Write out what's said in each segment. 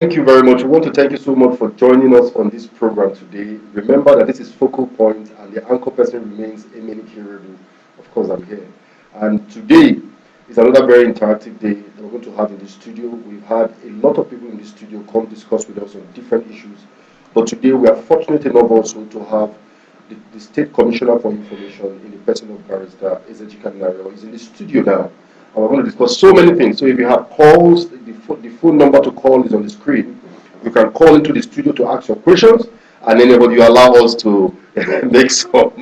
Thank you very much. We want to thank you so much for joining us on this program today. Remember that this is Focal Point and the anchor person remains Emily Kiredu. Of course, I'm here. And today is another very interactive day that we're going to have in the studio. We've had a lot of people in the studio come discuss with us on different issues. But today we are fortunate enough also to have the State Commissioner for Information in the person of Barrister Eze Chikamnayo is in the studio now. And we're going to discuss so many things. So if you have calls, the phone number to call is on the screen. You can call into the studio to ask your questions, and then you allow us to make some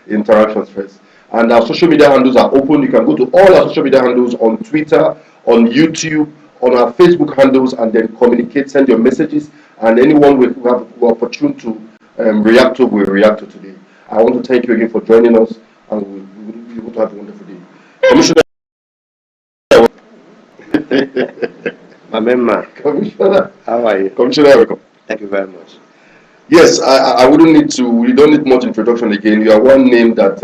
interactions first. And our social media handles are open. You can go to all our social media handles on Twitter, on YouTube, on our Facebook handles, and then communicate, send your messages, and anyone we have who are opportune to react to will react to today. I want to thank you again for joining us, and we will be able to have a wonderful day. Commissioner. My member, Commissioner, how are you? Commissioner, welcome. Thank you very much. Yes, I wouldn't need to. We don't need much introduction again. You are one name that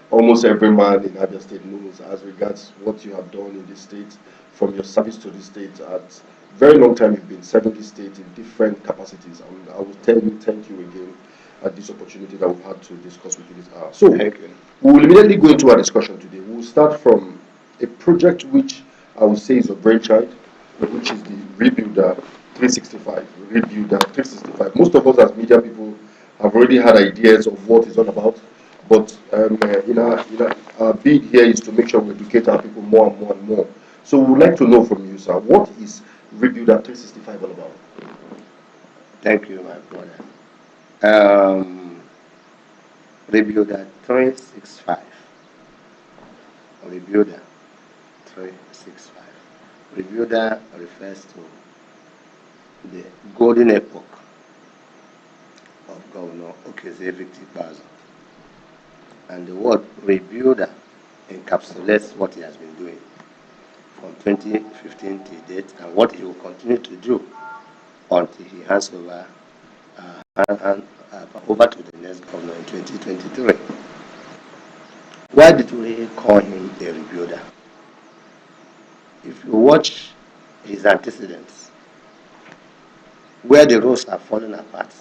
almost every man in Abia State knows as regards what you have done in this state, from your service to the state. At very long time, you've been serving the state in different capacities. And I will tell you, thank you again at this opportunity that we've had to discuss with you this hour. So, Thank you. we will immediately go into our discussion today. We'll start from a project which I would say is a brainchild, which is the Rebuilder 365. Rebuilder 365. Most of us as media people have already had ideas of what it's all about, but our bid here is to make sure we educate our people more and more and more. So we would like to know from you, sir, what is Rebuilder 365 all about? Thank you, my brother. Um, Rebuilder 365. Rebuilder 365. Rebuilder refers to the golden epoch of Governor Okezie Bazo. And the word rebuilder encapsulates what he has been doing from 2015 to date and what he will continue to do until he hands over to the next governor in 2023. Why did we call him a rebuilder? If you watch his antecedents, where the roads are falling apart,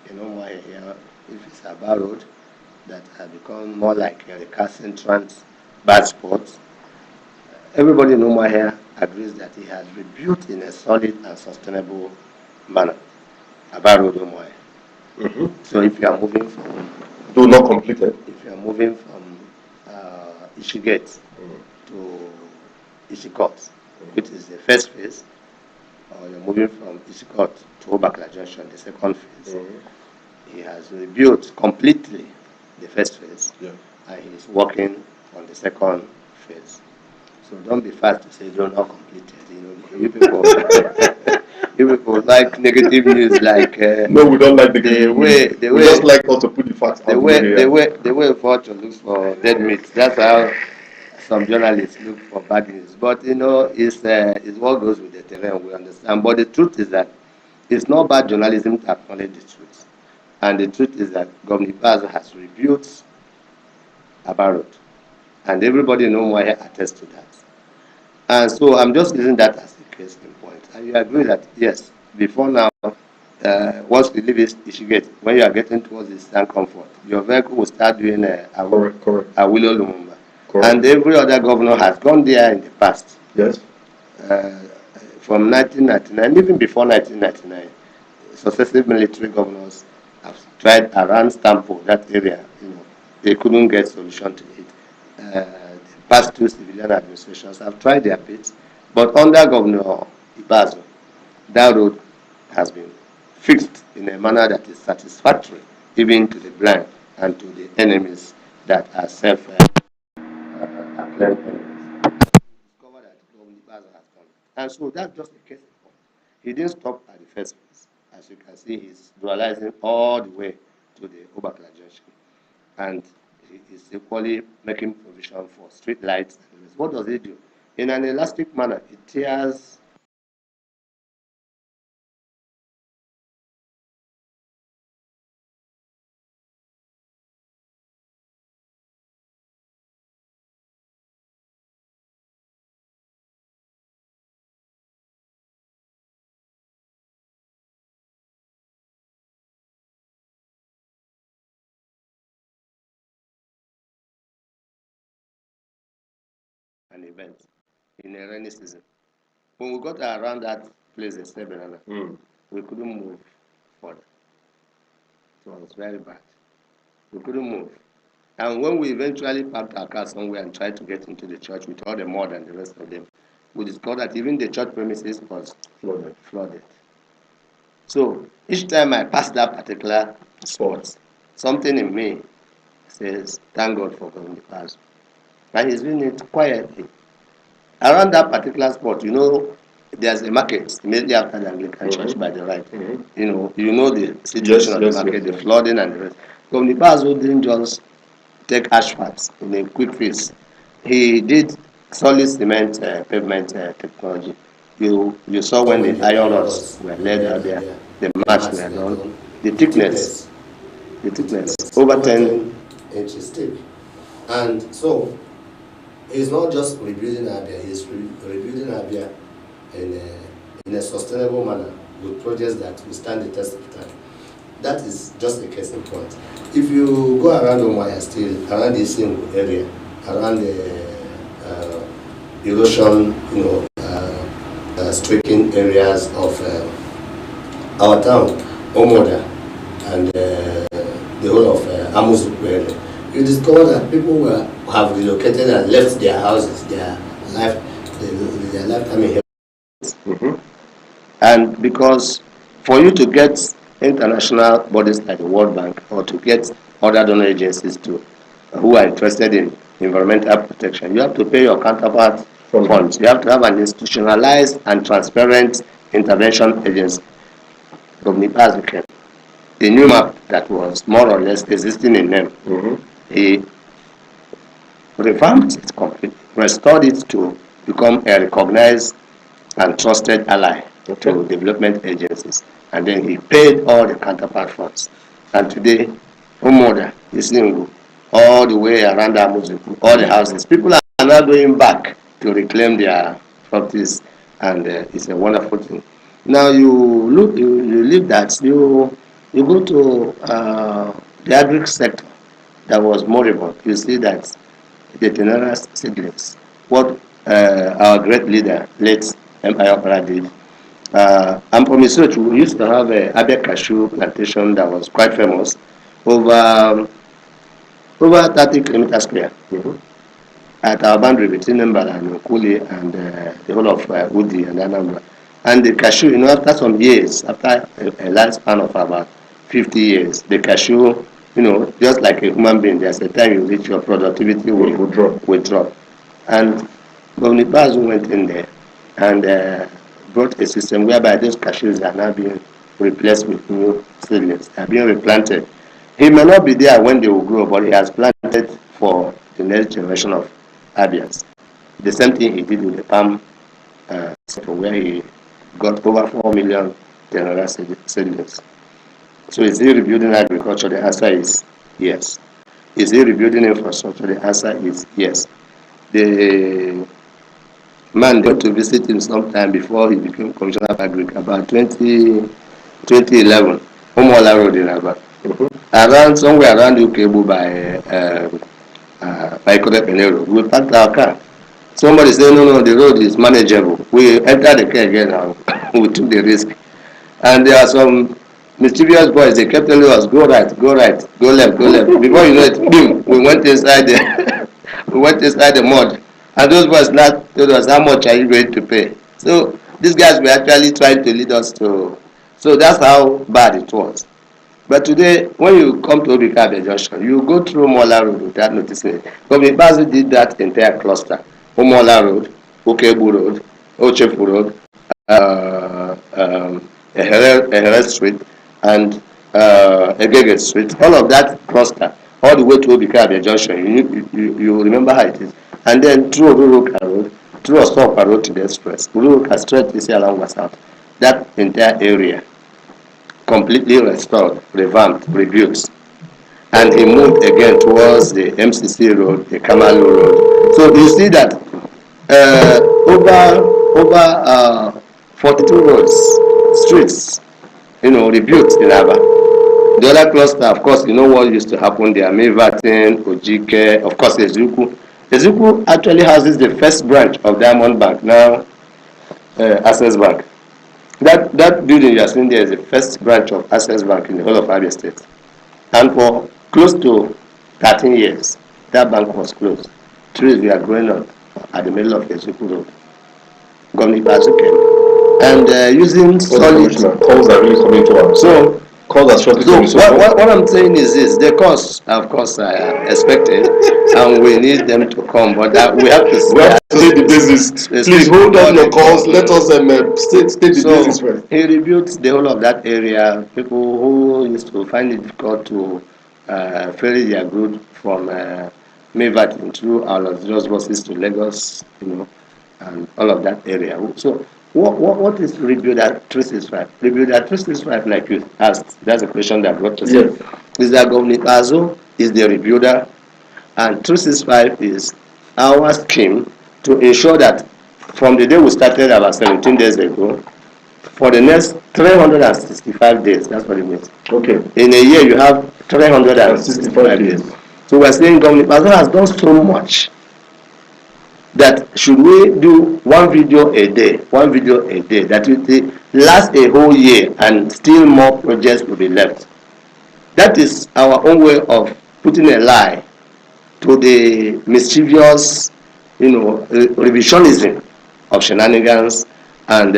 why here, if it's a bad road that has become more like a recalcitrant bad spot, everybody in Umuahia agrees that he has rebuilt in a solid and sustainable manner. Aba Road Umuahia. So if you are moving from, though not completed, if you are moving from Ishigate to Ishikot, which is the first phase, or you're moving from Ishikot to Obakla Junction, the second phase, he has rebuilt completely the first phase, and he's working on the second phase. So don't be fast to say you're not completed. You people, you people like negative news. Like no, we don't like the way, we just like us to put the facts out the way vulture looks for dead meat. That's how some journalists look for bad news. But it's what goes with the terrain. We understand. But the truth is that it's not bad journalism to acknowledge the truth. And the truth is that Governor Bazo has rebuilt Aba Road, and everybody in Umuahia attests to that. And so I'm just using that as a case in point. And you agree that yes, before now, once you leave Ishigate, when you are getting towards the Eastern Comfort, your vehicle will start doing Awilo Lumumba. And every other governor has gone there in the past. Yes. From 1999, even before 1999, successive military governors have tried around Stampo, that area. They couldn't get solution to it. The past two civilian administrations have tried their bit, but under Governor Ibazo, that road has been fixed in a manner that is satisfactory even to the blind and to the enemies that are self-acclaimed enemies. Discover that Governor Ibazo has done. And so that's just a case in point. He didn't stop at the first place. As you can see, he's dualizing all the way to the Obakla Junction. And he is equally making provision for street lights. What does it do? In an elastic manner, it tears an event in a rainy season. When we got around that place, we couldn't move further. It was very bad. We couldn't move. And when we eventually parked our car somewhere and tried to get into the church with all the mud and the rest of them, we discovered that even the church premises was flooded. So each time I pass that particular spot, something in me says, thank God for going the past. And he's doing it quietly. Around that particular spot, there's a market immediately after the Anglican church by the right. You know the situation of the market, the flooding and the rest. From the past, didn't just take asphalt in a quick fix. He did solid cement pavement technology. You saw when the iron rods were laid out there, the mats were done, the thickness over 10 inches thick. And so he's not just rebuilding Abia, he's rebuilding Abia in a sustainable manner with projects that will stand the test of time. That is just a case in point. If you go around Omaya still, around the same area, around the erosion, stricken areas of our town, Omoda, and the whole of Amuzuku area, you discover that people have relocated and left their houses, their lifetime in here. And because for you to get international bodies like the World Bank or to get other donor agencies who are interested in environmental protection, you have to pay your counterpart funds. You have to have an institutionalized and transparent intervention agency. From the past weekend, the new map that was more or less existing in name, he revamped it completely, restored it to become a recognized and trusted ally to development agencies. And then he paid all the counterpart funds. And today, Umoda, Isingu, all the way around Amuzuku, all the houses, people are now going back to reclaim their properties, and it's a wonderful thing. Now you leave that, you go to the agri sector that was moribund. You see that the tenacious seedlings, what our great leader, late Empire Opera did. And from research, we used to have a Abia cashew plantation that was quite famous, over 30 kilometers square, at our boundary between Mbala and Okuli and the whole of Udi and Anambra. And the cashew, after some years, after a lifespan of about 50 years, the cashew, just like a human being, there's a time you reach your productivity will drop. And Governor Bazu went in there and brought a system whereby those cashews are now being replaced with new seedlings. They are being replanted. He may not be there when they will grow, but he has planted for the next generation of Abians. The same thing he did with the palm sector, where he got over 4 million tenacious seedlings. So is he rebuilding agriculture? The answer is yes. Is he rebuilding infrastructure? The answer is yes. The man went to visit him sometime before he became Commissioner of Agriculture, about 2011, Omola Road in Abia. Around somewhere around Ukebu by Kodepenero, we parked our car. Somebody said, no, the road is manageable. We entered the car again and we took the risk. And there are some mischievous boys, they kept telling us, go right, go left, go left. Before you know it, boom, we went inside the mud. And those boys now told us, how much are you going to pay? So these guys were actually trying to lead us to, so that's how bad it was. But today, when you come to Abia Junction, you go through Mola Road without noticing it. Governor Bazu did that entire cluster. Mola Road, Okebu Road, Ochefu Road, Ehere Street, and Egege Street. All of that cluster, all the way to Abia Junction. You remember how it is. And then through Uruka Road, through Osopa Road to the express. Uruka Street is along the south. That entire area completely restored, revamped, rebuilt. And he moved again towards the MCC Road, the Kamalu Road. So you see that over 42 roads, streets, rebuilt in Aba. The other cluster, of course, what used to happen there, Mevatin, Ojike, of course, Ezuku, Ezeku actually houses the first branch of Diamond Bank, now Access Bank. That building you are seeing there is the first branch of Access Bank in the whole of Abia State. And for close to 13 years, that bank was closed. Trees were growing up at the middle of the Ezeku Road. Governor Ibazu came and using solid calls are really coming to us. So calls are shortly coming. So what I'm saying is this: the costs, of course, are expected, and we need them to come. But we have to state the basis. Please hold on your calls. Let us state the basis first. He rebuilt the whole of that area. People who used to find it difficult to ferry their goods from Mevat through our luxurious buses to Lagos, and all of that area. So what is rebuild at 365? Rebuild at 365, like you asked, that's a question that brought us. Yes. Is that Governor Ibazu is the rebuilder, and 365 is our scheme to ensure that from the day we started about 17 days ago, for the next 365 days, that's what it means. Okay. In a year, you have 365 days. So we're saying Governor Ibazu has done so much that should we do one video a day, that will last a whole year and still more projects will be left. That is our own way of putting a lie to the mischievous, revisionism of shenanigans and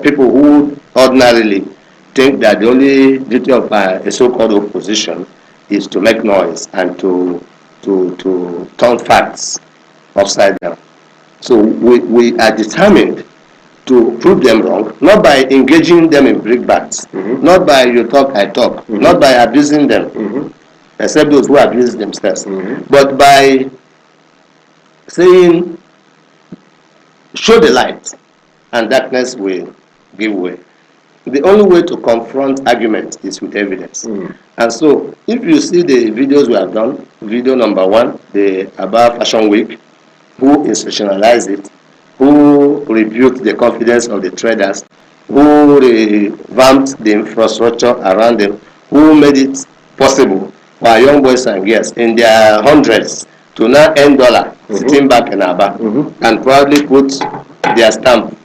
people who ordinarily think that the only duty of a so-called opposition is to make noise and to turn facts upside down. So we are determined to prove them wrong, not by engaging them in brickbats, not by you talk, I talk, not by abusing them, except those who abuse themselves, but by saying, show the light, and darkness will give way. The only way to confront argument is with evidence. And so, if you see the videos we have done, video number 1, the Abia Fashion Week, who institutionalized it, who rebuked the confidence of the traders, who revamped the infrastructure around them, who made it possible for our young boys and girls in their hundreds to now earn dollar, sitting back in Abia, and proudly put their stamp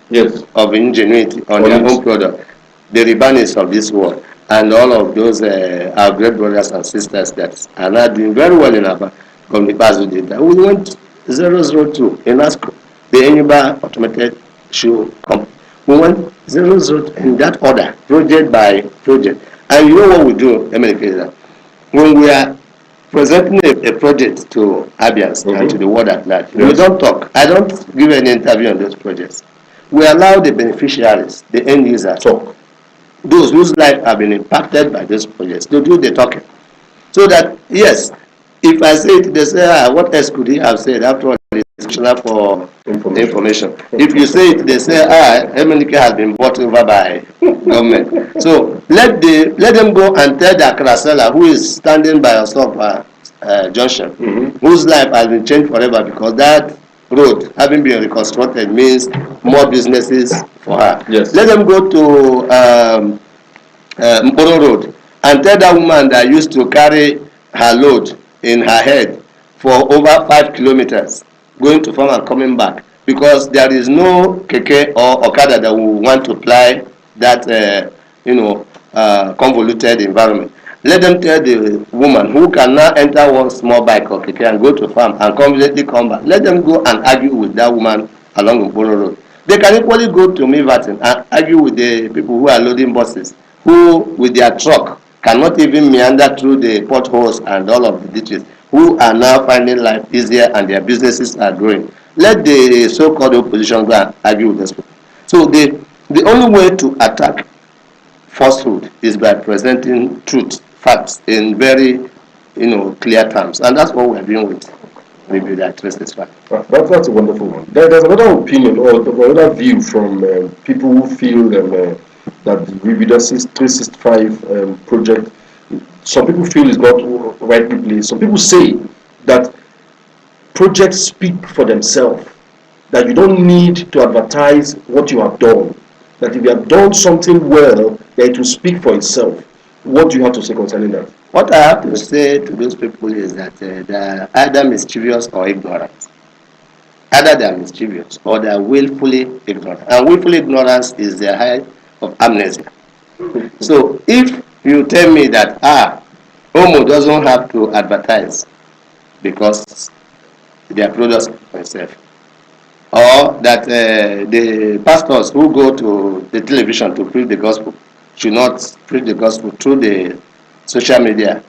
of ingenuity on their own product, the Ribanis of this world, and all of those our great brothers and sisters that are now doing very well in Abia. From the past did that. We went 002 in ASCO, the Enyuba automated shoe company. We went 002 in that order, project by project. And you know what we do, Emily, when we are presenting a project to Abians and to the world at large, we don't talk. I don't give any interview on those projects. We allow the beneficiaries, the end users, talk. Those whose life have been impacted by those projects, to do the talking. So that, yes, if I say it, they say, what else could he have said after all? It's for information. If you say it, they say, MNK has been bought over by government. So let them go and tell the Accra seller who is standing by Osop Junction, whose life has been changed forever because that road having been reconstructed means more businesses for her. Yes. Let them go to Mboro Road and tell that woman that used to carry her load in her head for over 5 kilometers, going to farm and coming back, because there is no keke or okada that will want to ply that convoluted environment. Let them tell the woman who can now enter one small bike or keke and go to farm and conveniently come back. Let them go and argue with that woman along Mboro Road. They can equally go to Mivatin and argue with the people who are loading buses, who with their truck cannot even meander through the potholes and all of the ditches, who are now finding life easier and their businesses are growing. Let the so-called opposition go and argue with those people. So the only way to attack falsehood is by presenting truth, facts in very clear terms, and that's what we're doing with Review That 365. That's a wonderful one. There's another opinion or another view from people who feel that the Review That 365 project, some people feel is not rightly placed. Some people say that projects speak for themselves, that you don't need to advertise what you have done, that if you have done something well, that it will speak for itself. What do you have to say concerning that? What I have to say to those people is that they are either mischievous or ignorant. Either they are mischievous or they are willfully ignorant. And willful ignorance is the height of amnesia. So if you tell me that Omo doesn't have to advertise because their products themselves, or that the pastors who go to the television to preach the gospel should not preach the gospel through the social media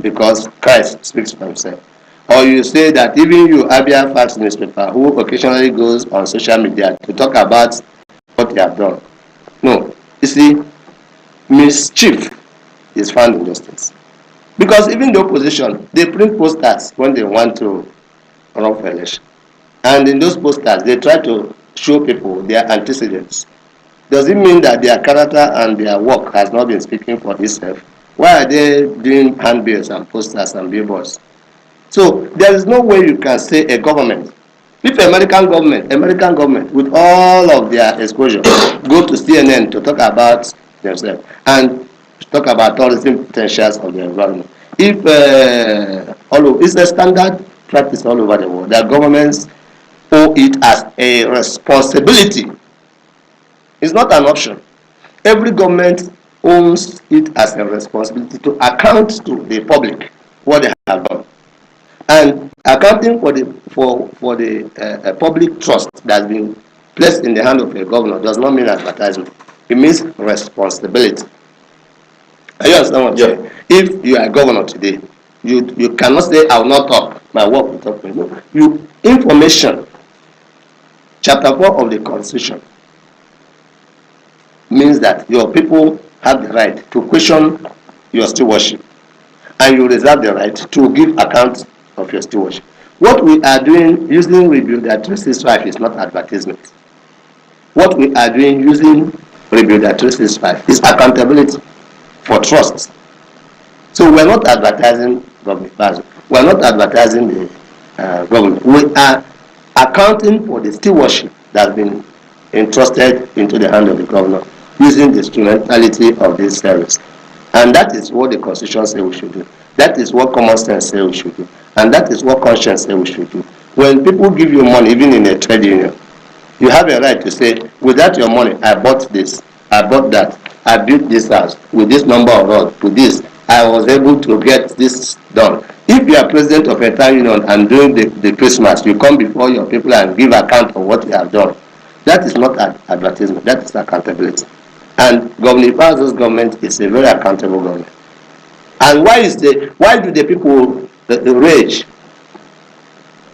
because Christ speaks for himself. Or you say that even you, Abia Fax newspaper, who occasionally goes on social media to talk about what you have done. No, you see, mischief is found in those things. Because even the opposition, they print posters when they want to run for election. And in those posters, they try to show people their antecedents. Does it mean that their character and their work has not been speaking for itself? Why are they doing handbills and posters and billboards? So there is no way you can say a government, if American government with all of their exposure go to CNN to talk about themselves and talk about tourism potentials of the environment. If it's a standard practice all over the world that governments owe it as a responsibility. It's not an option. Every government owns it as a responsibility to account to the public what they have done. And accounting for the public trust that's been placed in the hand of a governor does not mean advertisement. It means responsibility. Are you understand what I'm saying? If you are a governor today, you cannot say, I will not talk. My work will talk for you. No. Information, chapter 4 of the Constitution, means that your people have the right to question your stewardship, and you reserve the right to give account of your stewardship. What we are doing using Review that 365 is not advertisement. What we are doing using Review that 365 is accountability for trust. So we are not advertising government. We are not advertising the government. We are accounting for the stewardship that has been entrusted into the hand of the governor using the instrumentality of this service. And that is what the Constitution says we should do. That is what common sense says we should do. And that is what conscience says we should do. When people give you money, even in a trade union, you have a right to say, without your money, I bought this, I bought that, I built this house with this number of rods, with this, I was able to get this done. If you are president of a trade union and during the Christmas, you come before your people and give account of what you have done, that is not an advertisement, that is accountability. And Governor Ipazo's government is a very accountable government. And why do the people rage?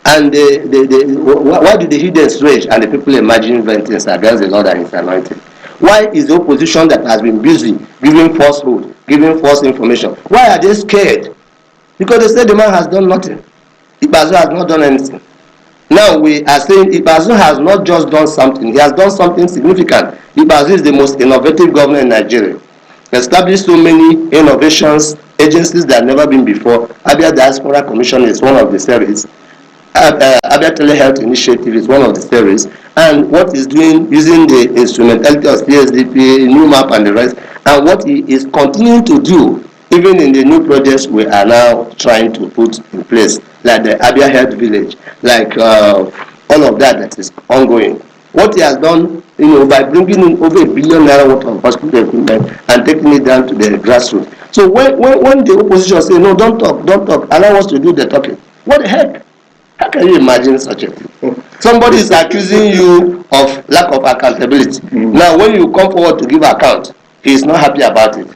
And why do the heathens rage and the people imagine things against the Lord and his anointing? Why is the opposition that has been busy giving falsehood, giving false information, why are they scared? Because they say the man has done nothing. Ipazo has not done anything. Now we are saying Ipazo has not just done something, he has done something significant. Ipazo is the most innovative governor in Nigeria. Established so many innovations, agencies that have never been before. Abia Diaspora Commission is one of the series. Abia Telehealth Initiative is one of the series. And what he's doing using the instrumentality of CSDP, new map and the rest, and what he is continuing to do, even in the new projects we are now trying to put in place, like the Abia Health Village, like all of that is ongoing. What he has done, by bringing in over $1 billion worth of hospital equipment and taking it down to the grassroots. So when the opposition say, no, don't talk, allow us to do the talking. What the heck? How can you imagine such a thing? Somebody is accusing you of lack of accountability. Now, when you come forward to give account, he is not happy about it.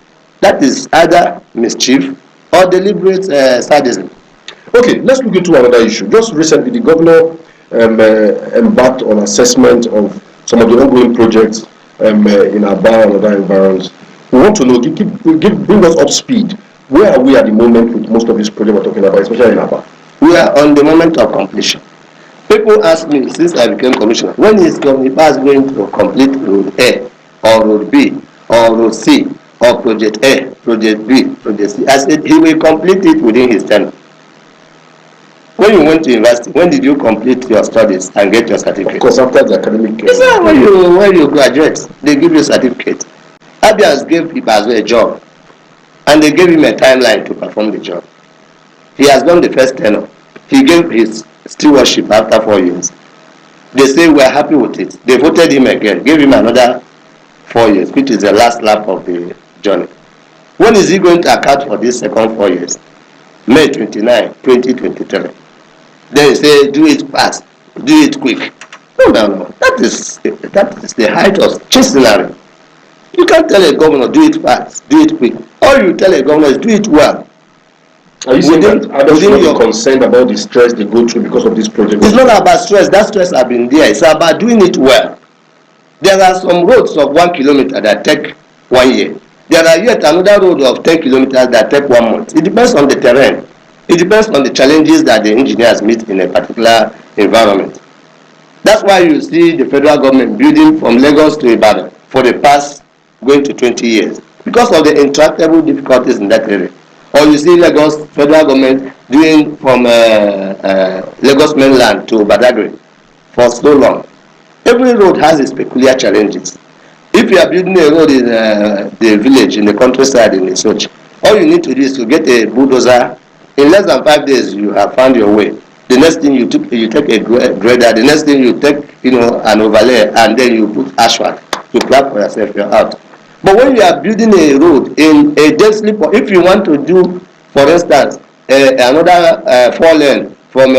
That is either mischief or deliberate sadism. Okay, let's look into another issue. Just recently, the governor embarked on assessment of some of the ongoing projects in Abia and other environs. We want to know, bring us up speed. Where are we at the moment with most of these projects we're talking about, especially in Abia? We are on the moment of completion. People ask me since I became commissioner, when is Governor Ipazo going to complete Road A or Road B or Road C or Project A, Project B, Project C? I said he will complete it within his tenure. When you went to university, when did you complete your studies and get your certificate? Of course, after the academic year. It's not when you graduate, they give you a certificate. Abia gave Ipazo a job. and they gave him a timeline to perform the job. He has done the first tenure. He gave his stewardship after 4 years. They say we are happy with it. They voted him again, gave him another 4 years, which is the last lap of the journey. When is he going to account for this second 4 years? May 29, 2023. Then he say, do it fast, do it quick. No. That is the height of chastening. You can't tell a governor, do it fast, do it quick. All you tell a governor is do it well. Are you saying that others should not be concerned about the stress they go through because of this project? It's not about stress. That stress has been there. It's about doing it well. There are some roads of 1 kilometer that take 1 year. There are yet another road of 10 kilometers that take 1 month. It depends on the terrain. It depends on the challenges that the engineers meet in a particular environment. That's why you see the federal government building from Lagos to Ibadan for the past going to 20 years because of the intractable difficulties in that area. Or you see Lagos federal government doing from Lagos mainland to Badagry for so long. Every road has its peculiar challenges. If you are building a road in the village, in the countryside, in the such, all you need to do is to get a bulldozer. In less than 5 days, you have found your way. The next thing you take a grader. The next thing you take, an overlay, and then you put asphalt to clap for yourself. You're out. But when you are building a road in a densely, if you want to do, for instance, another 4 lane from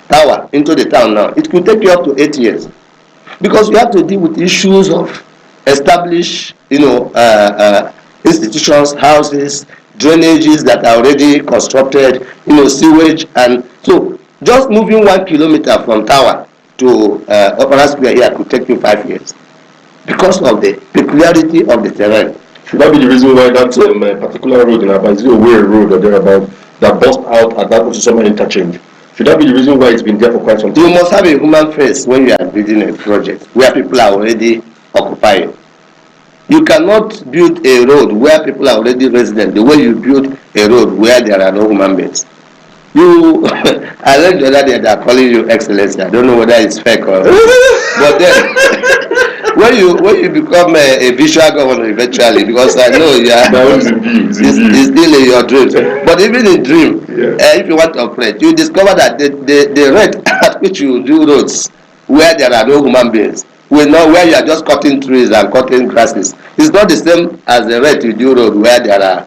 Tower into the town now, it could take you up to 8 years, because you have to deal with issues of established, institutions, houses, drainages that are already constructed, sewage, and so just moving 1 kilometer from Tower to Opera Square here could take you 5 years. Because of the peculiarity of the terrain. Should that be the reason why that particular road in Abia, is it a way road or thereabout, that bust out at that Osisoma interchange? Should that be the reason why it's been there for quite some time? You must have a human face when you are building a project where people are already occupying. You cannot build a road where people are already resident the way you build a road where there are no human beings. I read the other day they are calling you Excellency. I don't know whether it's fake or but then when you become a visual governor eventually, because I know it's still in your dreams. But even in dream, if you want to operate, you discover that the rate at which you do roads where there are no human beings, where you are just cutting trees and cutting grasses, it's not the same as the rate you do road where there are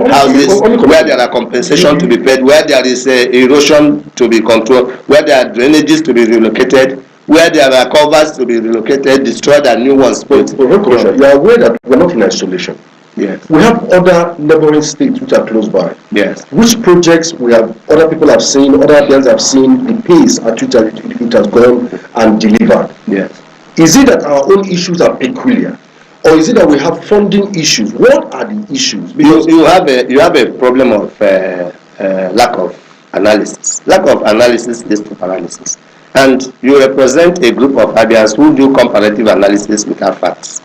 houses, where there are compensation to be paid, where there is erosion to be controlled, where there are drainages to be relocated, where there are covers to be relocated, destroyed, and new ones put. You are aware that we are not in isolation. Yes. We have other neighboring states which are close by. Yes. Which projects other people have seen, other Abians have seen the pace at which it has gone and delivered. Yes. Is it that our own issues are peculiar, or is it that we have funding issues? What are the issues? Because you have a problem of lack of analysis. Lack of analysis leads to paralysis. And you represent a group of Abians who do comparative analysis without facts.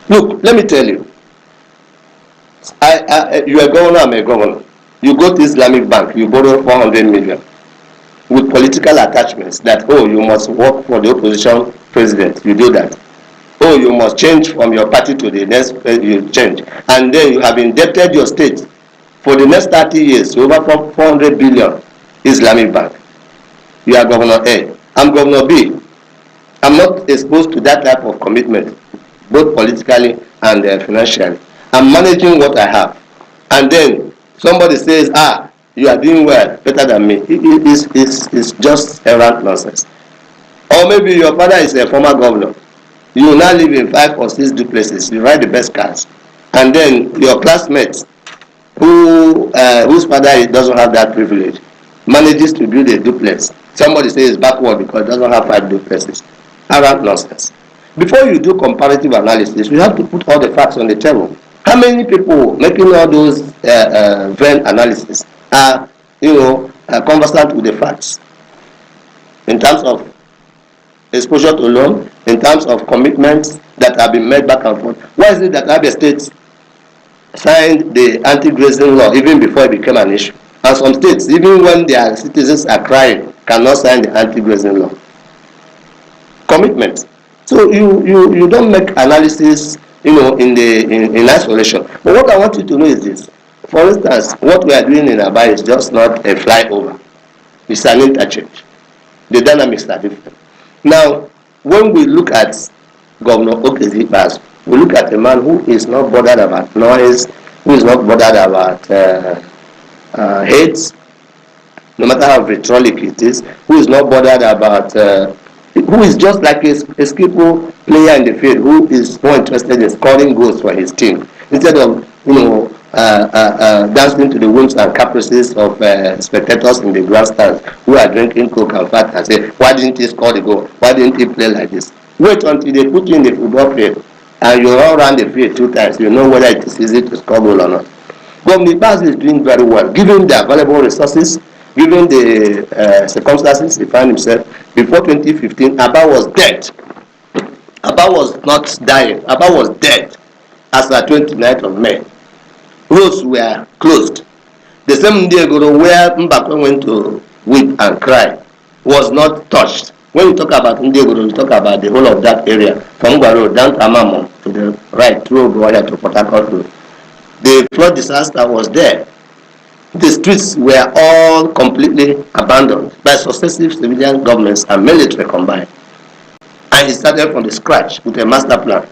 Look, let me tell you. You are a governor, I'm a governor. You go to Islamic Bank, you borrow 400 million with political attachments that, you must work for the opposition president. You do that. You must change from your party to the next, you change. And then you have indebted your state for the next 30 years to over 400 billion Islamic Bank. You are Governor A. I'm Governor B. I'm not exposed to that type of commitment, both politically and financially. I'm managing what I have. And then somebody says, you are doing well, better than me. It's just errant nonsense. Or maybe your father is a former governor. You now live in 5 or 6 duplexes. You ride the best cars. And then your classmates, whose father doesn't have that privilege, manages to build a duplex. Somebody says it's backward because it doesn't have 5 duplexes. Errant nonsense. Before you do comparative analysis, you have to put all the facts on the table. How many people making all those vain analysis are, conversant with the facts in terms of exposure to loan, in terms of commitments that have been made back and forth? Why is it that Abia State signed the anti-grazing law even before it became an issue? And some states, even when their citizens are crying, cannot sign the anti-grazing law. Commitment. So you don't make analysis in isolation. But what I want you to know is this. For instance, what we are doing in Abia is just not a flyover. It's an interchange. The dynamics are different. Now, when we look at Governor Okezi Ikpeazu, we look at a man who is not bothered about noise, who is not bothered about hate, no matter how vitriolic it is, who is not bothered about, who is just like a skillful player in the field, who is more interested in scoring goals for his team, instead of, dancing to the whims and caprices of spectators in the grandstands who are drinking Coke and Fat and say, why didn't he score the goal? Why didn't he play like this? Wait until they put you in the football field and you run around the field 2 times. You know whether it is easy to score goal or not. Governor Ikpeazu is doing very well, given the available resources, given the circumstances he found himself. Before 2015, Abia was dead. Abia was not dying. Abia was dead as at 29th of May. Roads were closed. The same day ago where Mbakwe went to weep and cry was not touched. When you talk about Ndegoro, you talk about the whole of that area, from Gwaro down to Amamo, to the right, through Gwaya to Port Harcourt Road. The flood disaster was there. The streets were all completely abandoned by successive civilian governments and military combined. And he started from the scratch with a master plan.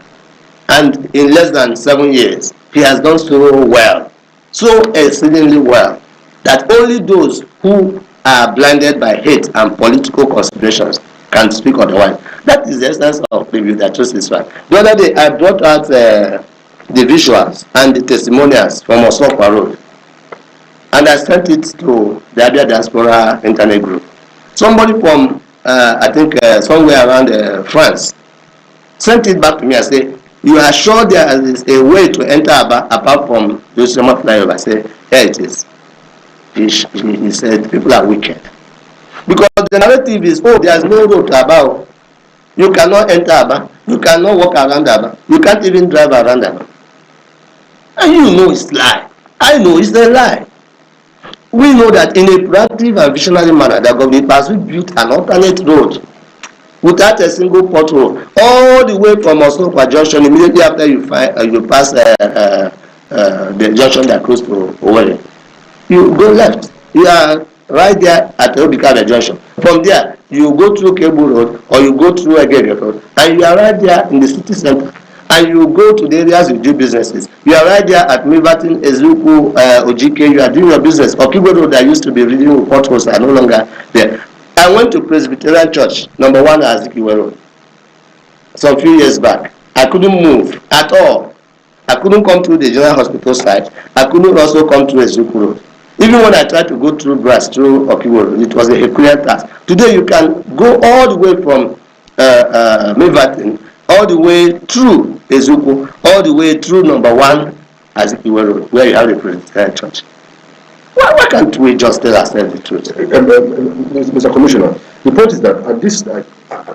And in less than 7 years, he has done so well, so exceedingly well, that only those who are blinded by hate and political considerations can speak otherwise. That is the essence of preview that truth is right. The other day, I brought out the visuals and the testimonials from Osokwa Road, and I sent it to the Abia Diaspora Internet Group. Somebody from, I think, somewhere around France, sent it back to me and said, you are sure there is a way to enter Abia apart from the Usama flyover? I said, here it is. He said, people are wicked. Because the narrative is, oh, there is no road to Abia. You cannot enter Abia. You cannot walk around Abia. You can't even drive around Abia. And you know it's a lie. I know it's a lie. We know that in a proactive and visionary manner, the government has built an alternate road without a single pothole, all the way from Osokwa Junction. Immediately after you pass the junction that goes to Owerri, you go left. You are right there at Obikabe Junction. From there, you go through Cable Road or you go through Agege Road, and you are right there in the city center. And you go to the areas you do businesses. You are right there at Milverton, Ezuku, Ojike. You are doing your business. Okibo Road that used to be reading with potholes are no longer there. I went to Presbyterian Church, number 1 Azikiwe Road, some few years back. I couldn't move at all. I couldn't come through the General Hospital side. I couldn't also come through Ezuku Road. Even when I tried to go through grass, through Okibo Road, it was a Herculean task. Today you can go all the way from Milverton, all the way through Ezuku, all the way through number 1 Azikiwe Road, where you have the Presbyterian Church. Why can't we just tell ourselves the truth? Mr. Commissioner, the point is that at this,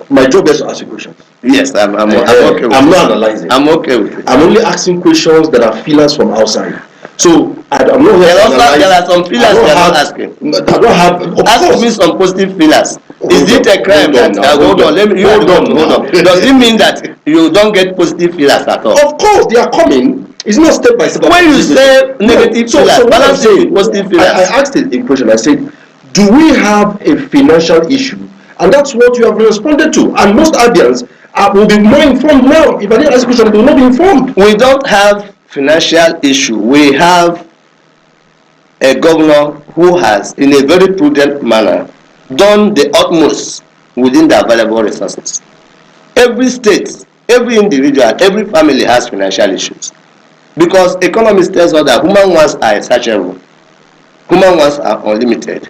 my job is to ask you questions. Yes, I'm okay with it. I'm not analyzing. I'm okay with it. I'm only asking questions that are feelers from outside. So I'm not there are some feelers you're not asking. I don't have. Ask me some positive feelers. Is it a crime that hold on? Hold on. Does it mean that you don't get positive feelers at all? Of course, they are coming. It's not step by step. When you say negative feelers, balance it with positive feelers. I asked a question. I said, do we have a financial issue? And that's what you have responded to. And most Abians will be more informed now. If I didn't ask a question, they will not be informed. We don't have financial issue. We have a governor who has, in a very prudent manner, done the utmost within the available resources. Every state, every individual, every family has financial issues. Because economists tell us that human wants are insatiable. Human wants are unlimited.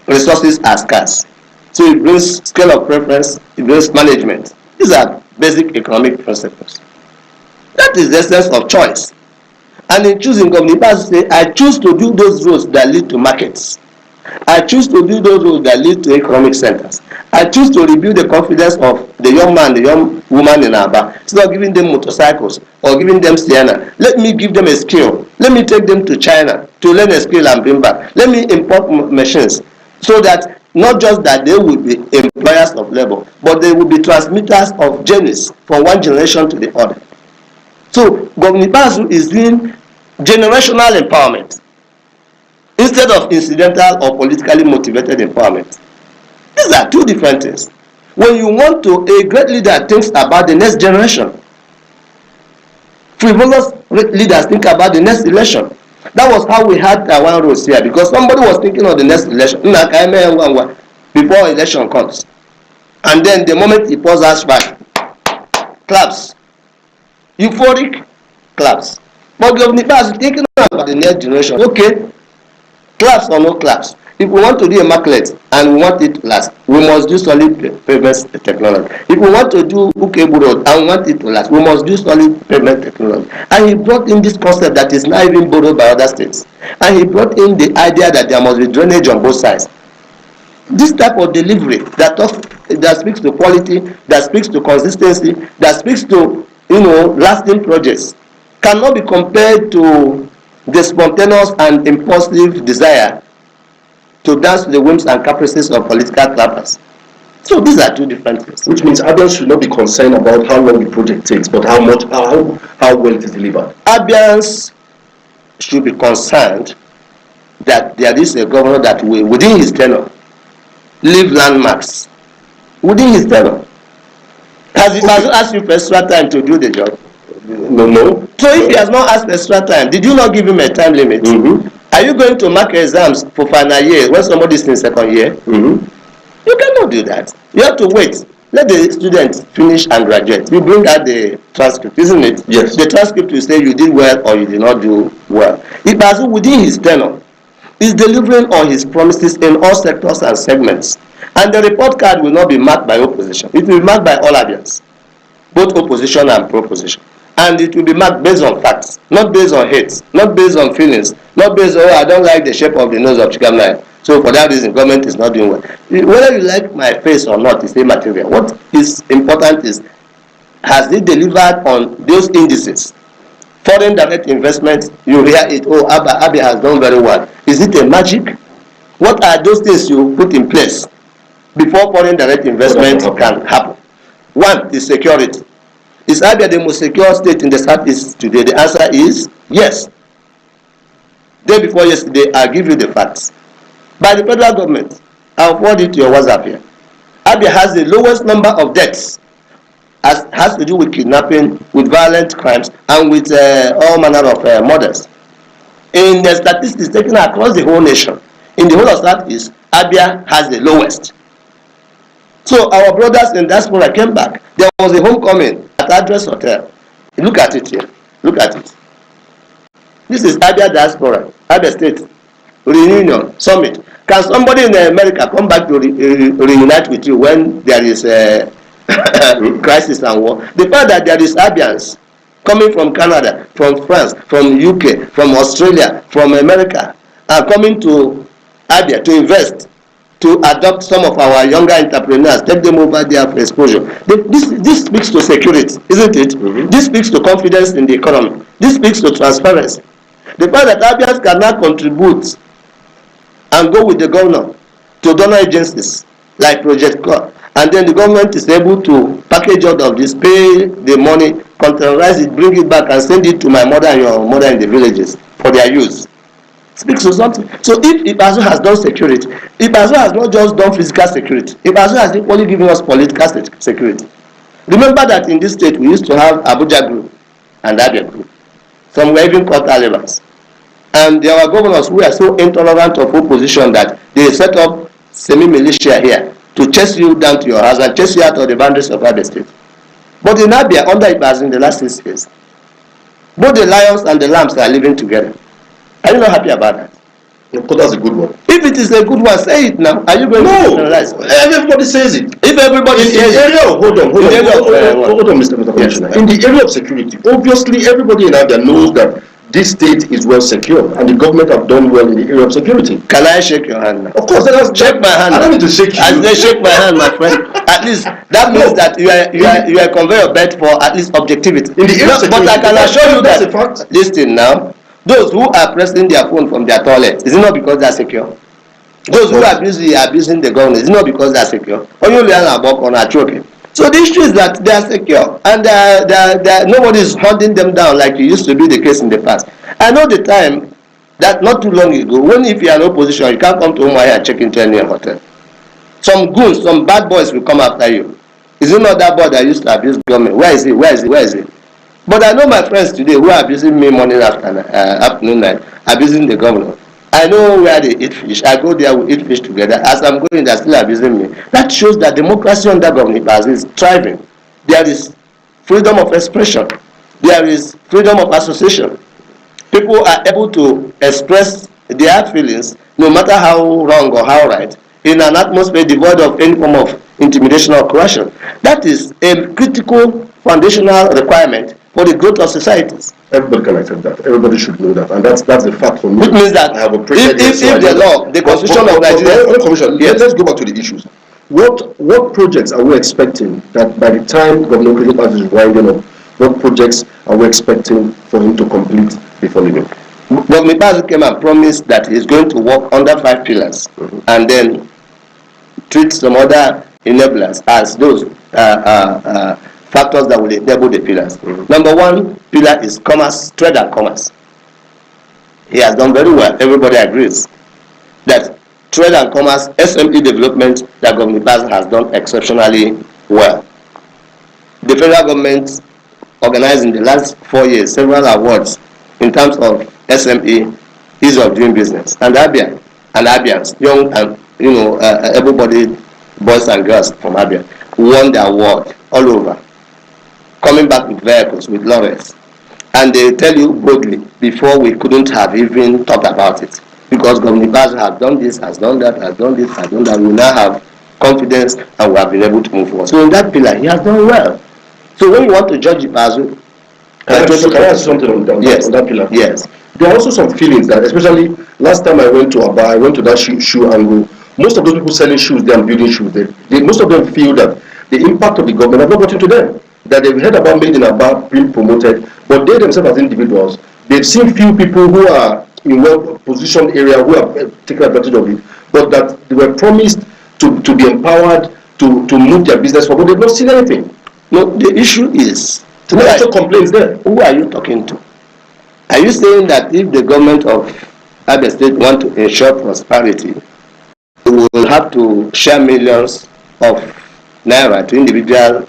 Resources are scarce. So it brings scale of preference, it brings management. These are basic economic principles. That is the essence of choice. And in choosing, Governor Ikpeazu say, I choose to do those roads that lead to markets. I choose to do those roads that lead to economic centers. I choose to rebuild the confidence of the young man, the young woman in Abia. Instead of giving them motorcycles or giving them Sienna, let me give them a skill. Let me take them to China to learn a skill and bring back. Let me import machines so that not just that they will be employers of labor, but they will be transmitters of journeys from one generation to the other. So Governor Basu is doing generational empowerment instead of incidental or politically motivated empowerment. These are two different things. When you want to, a great leader thinks about the next generation. Frivolous leaders think about the next election. That was how we had one rose here, because somebody was thinking of the next election before election comes. And then the moment he pours us back, claps. Euphoric claps. But Governor Bas is thinking about the next generation. Okay, claps or no claps. If we want to do a marklet and we want it to last, we must do solid pavement technology. If we want to do Ukebu Road and we want it to last, we must do solid pavement technology. And he brought in this concept that is now even borrowed by other states. And he brought in the idea that there must be drainage on both sides. This type of delivery that speaks to quality, that speaks to consistency, that speaks to lasting projects cannot be compared to the spontaneous and impulsive desire to dance to the whims and caprices of political clappers. So these are two different things. Which means Abians should not be concerned about how long the project takes, but how well it is delivered. Abians should be concerned that there is a governor that will, within his tenure, leave landmarks. Within his tenure. Has he asked you for extra time to do the job? No. So if he has not asked extra time, did you not give him a time limit? Mm-hmm. Are you going to mark exams for final year when somebody is in second year? Mm-hmm. You cannot do that. You have to wait. Let the student finish and graduate. You bring out the transcript, isn't it? Yes. The transcript will say you did well or you did not do well. If Basu within his tenure is delivering on his promises in all sectors and segments, and the report card will not be marked by opposition. It will be marked by all Abians, both opposition and proposition. And it will be marked based on facts, not based on hate, not based on feelings, not based on, I don't like the shape of the nose of Chikamnayo. So for that reason, government is not doing well. Whether you like my face or not is immaterial. What is important is, has it delivered on those indices? Foreign direct investment, you hear it, oh, Abia has done very well. Is it a magic? What are those things you put in place before foreign direct investment can happen? One is security. Is Abia the most secure state in the southeast today? The answer is yes. Day before yesterday, I'll give you the facts. By the federal government, I'll forward it to your WhatsApp here. Abia has the lowest number of deaths as has to do with kidnapping, with violent crimes, and with all manner of murders. In the statistics taken across the whole nation, in the whole of Southeast, Abia has the lowest. So our brothers in diaspora came back. There was a homecoming at Address Hotel. Look at it here. Look at it. This is Abia diaspora, Abia State reunion summit. Can somebody in America come back to reunite with you when there is a crisis and war? The fact that there is Abians coming from Canada, from France, from UK, from Australia, from America, are coming to Abia to invest, to adopt some of our younger entrepreneurs, take them over there for exposure. This speaks to security, isn't it? Mm-hmm. This speaks to confidence in the economy. This speaks to transparency. The fact that Abians cannot contribute and go with the governor to donor agencies like Project Core, and then the government is able to package out of this, pay the money, containerise it, bring it back, and send it to my mother and your mother in the villages for their use. Speaks to something. So if Ibazu has done security, Ibazu has not just done physical security, Ibazu has equally given us political security. Remember that in this state we used to have Abuja group and Abia group. Some were even called Talibans. And there were governors who were so intolerant of opposition that they set up semi-militia here to chase you down to your house and chase you out of the boundaries of Abia State. But in Abia, under Ibazu in the last 6 years, both the lions and the lambs are living together. Are you not happy about that? Because that's a good one. If it is a good one, say it now. Are you going to generalize? Everybody says it. If everybody says it. Hold on, Mr. Commissioner. Yes. In the area of security, obviously everybody in Abia knows that this state is well secured and the government have done well in the area of security. Can I shake your hand now? Of course, shake my hand. I don't need to shake you. As they shake my hand, my friend. At least that means that you are a conveyor belt for at least objectivity. In the area of security, but I can assure you that's that a fact. Listen now. Those who are pressing their phone from their toilet, is it not because they are secure? Those who are abusing the government, is it not because they are secure? When you learn about on a choking, So the issue is that they are secure and nobody is hunting them down like it used to be the case in the past. I know the time that not too long ago, when if you are in opposition, you can't come to Umuahia and check into any hotel. Some goons, some bad boys will come after you. Is it not that boy that used to abuse government? Where is he? Where is he? Where is he? But I know my friends today who are abusing me morning, afternoon, night, abusing the governor. I know where they eat fish. I go there, we eat fish together. As I'm going, they're still abusing me. That shows that democracy under government is thriving. There is freedom of expression. There is freedom of association. People are able to express their feelings, no matter how wrong or how right, in an atmosphere devoid of any form of intimidation or coercion. That is a critical foundational requirement for the growth of societies. Everybody can accept that. Everybody should know that, and that's a fact for me. It means that I have if the law, the constitution of Nigeria. Yes. Let's go back to the issues. What projects are we expecting that by the time Governor Kilipas is winding up, what projects are we expecting for him to complete before leaving? Governor Kilipas came and promised that he's going to work under 5 pillars, and then treat some other enablers as those factors that will enable the pillars. Number 1 pillar is commerce, trade and commerce. He has done very well. Everybody agrees that trade and commerce, SME development, that Governor Kilipas has done exceptionally well. The federal government organized in the last 4 years several awards in terms of SME, ease of doing business, and Abia and Abians, young and able-bodied boys and girls from Abia won the award all over, coming back with vehicles, with laurels. And they tell you boldly, before we couldn't have even talked about it, because Governor Kilipas has done this, has done that, has done this, has done that. We now have confidence and we have been able to move forward. So in that pillar, he has done well. So when you want to judge Ipazu, can I ask something on that pillar? Yes. There are also some feelings that, especially last time I went to Abia, I went to that shoe angle. Most of those people selling shoes, they are building shoes. Most of them feel that the impact of the government has not gotten to them. That they've heard about Made in Abia being promoted, but they themselves as individuals, they've seen few people who are in well-positioned area who have taken advantage of it, but that they were promised to be empowered to move their business forward. They've not seen anything. No, the issue is, there are also complaints there. Who are you talking to? Are you saying that if the government of Abia State want to ensure prosperity, they will have to share millions of naira to individual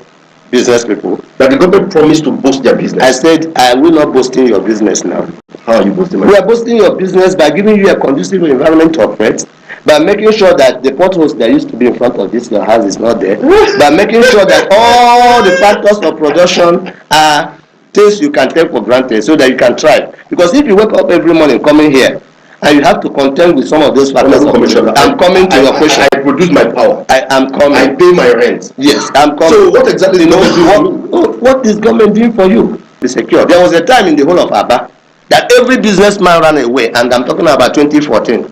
business people? That the government promised to boost their business. I said, I will not boosting your business now. How are you boosting? We are boosting your business by giving you a conducive environment to operate, by making sure that the potholes that used to be in front of this your house is not there, by making sure that all the factors of production are things you can take for granted so that you can thrive. Because if you wake up every morning coming here and you have to contend with some of those factors, I'm coming to your question. I produce my power. I am coming. I pay my rent. Yes, I'm coming. So what exactly what is government doing for you? Be secure. There was a time in the whole of Abia that every businessman ran away, and I'm talking about 2014.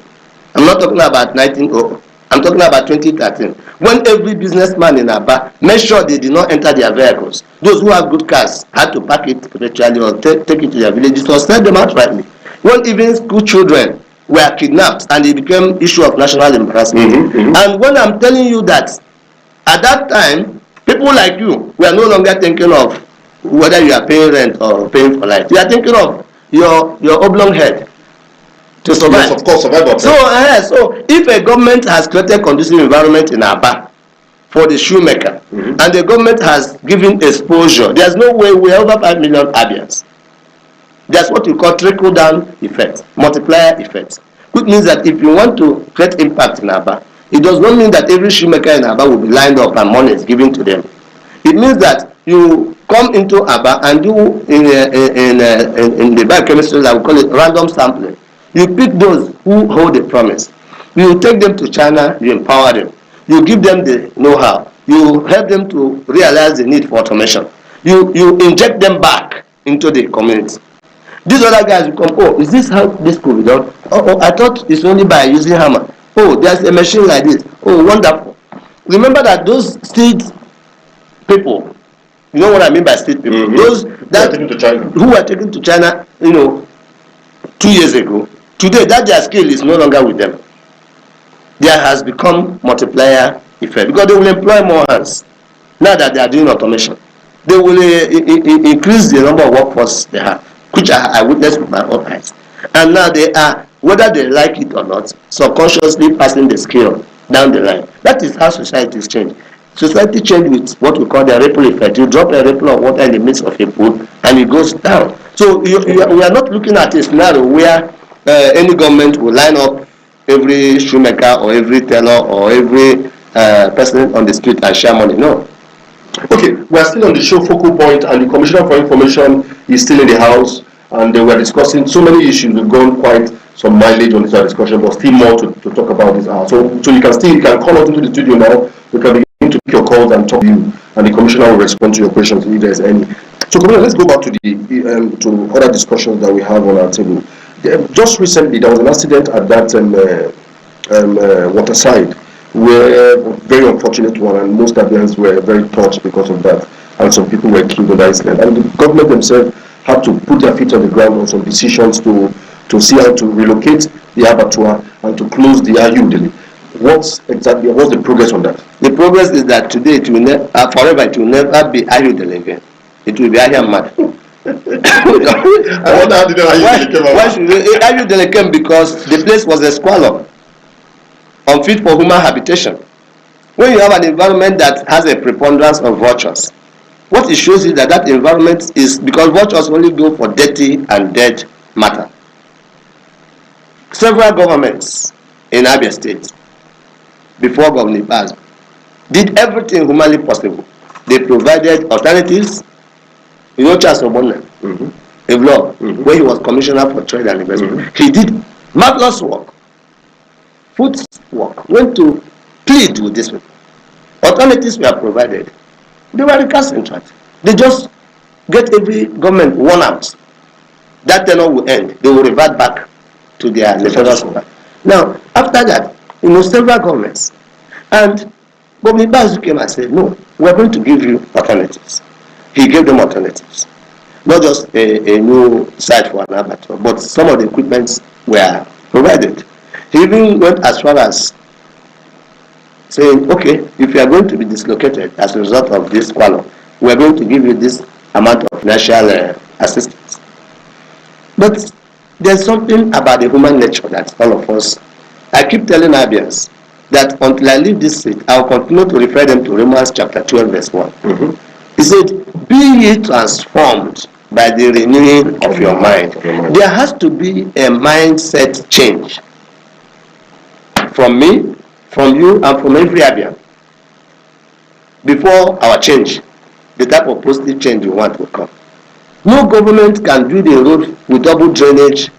I'm not talking about 1900. I'm talking about 2013. When every businessman in Abia made sure they did not enter their vehicles. Those who have good cars had to park it virtually or take it to their villages or sell them outrightly. When even school children were kidnapped and it became issue of national embarrassment. And when I'm telling you that at that time, people like you were no longer thinking of whether you are paying rent or paying for life. You are thinking of your oblong head to survive. Yes, of course, survival. So if a government has created conducive environment in Abia for the shoemaker, and the government has given exposure, there's no way we are over 5 million Abians. That's what we call trickle-down effect, multiplier effect, which means that if you want to create impact in Abia, it does not mean that every shoemaker in Abia will be lined up and money is given to them. It means that you come into Abia and do in the biochemistry, I will call it random sampling. You pick those who hold the promise. You take them to China, you empower them. You give them the know-how. You help them to realize the need for automation. You inject them back into the community. These other guys will come, oh, is this how this could be done? Oh, I thought it's only by using hammer. Oh, there's a machine like this. Oh, wonderful. Remember that those street people, you know what I mean by street people? Those that who were taken to China, 2 years ago, today that their skill is no longer with them. There has become multiplier effect because they will employ more hands. now that they are doing automation, they will increase the number of workforce they have, which I witnessed with my own eyes. And now they are, whether they like it or not, subconsciously passing the skill down the line. That is how society is changed. Society change with what we call the ripple effect. You drop a ripple of water in the midst of a pool and it goes down. So we are not looking at a scenario where any government will line up every shoemaker or every tailor or every person on the street and share money. No. Okay, we are still on the show Focal Point, and the Commissioner for Information is still in the house, and we are discussing so many issues. We've gone quite some mileage on this discussion, but still more to talk about this hour. So you can call out into the studio now. We can begin to pick your calls and talk to you, and the Commissioner will respond to your questions if there's any. So Commissioner, let's go back to the to other discussions that we have on our table. Just recently, there was an accident at that waterside, where a very unfortunate one, and most Abians were very touched because of that, and some people were killed on that incident. And the government themselves had to put their feet on the ground on some decisions to see how to relocate the abattoir and to close the Ayudele. What's the progress on that? The progress is that today it will forever it will never be Ayudele again. It will be Ayamad. Why should Ayudele came? Because the place was a squalor, unfit for human habitation. When you have an environment that has a preponderance of vultures, what it shows is that environment is, because vultures only go for dirty and dead matter. Several governments in Abia State, before Governor Baz, did everything humanly possible. They provided alternatives. You know Charles Obonna, where he was Commissioner for Trade and Investment. He did marvelous work. Footwork, went to plead with this people. Alternatives were provided. They were recalcitrant. They just get every government worn out. That tenure will end. They will revert back to their federal government. Now, after that, several governments. And Governor Bazu came and said, no, we are going to give you alternatives. He gave them alternatives. Not just a new site for an abattoir, but some of the equipments were provided. He even went as far as saying, okay, if you are going to be dislocated as a result of this squalor, we are going to give you this amount of financial assistance. But there's something about the human nature that all of us, I keep telling Abians that until I leave this seat, I will continue to refer them to Romans chapter 12, verse 1. He said, be ye transformed by the renewing of your mind. There has to be a mindset change. From me, from you, and from every Abian. Before our change, the type of positive change we want will come. No government can do the road with double drainage,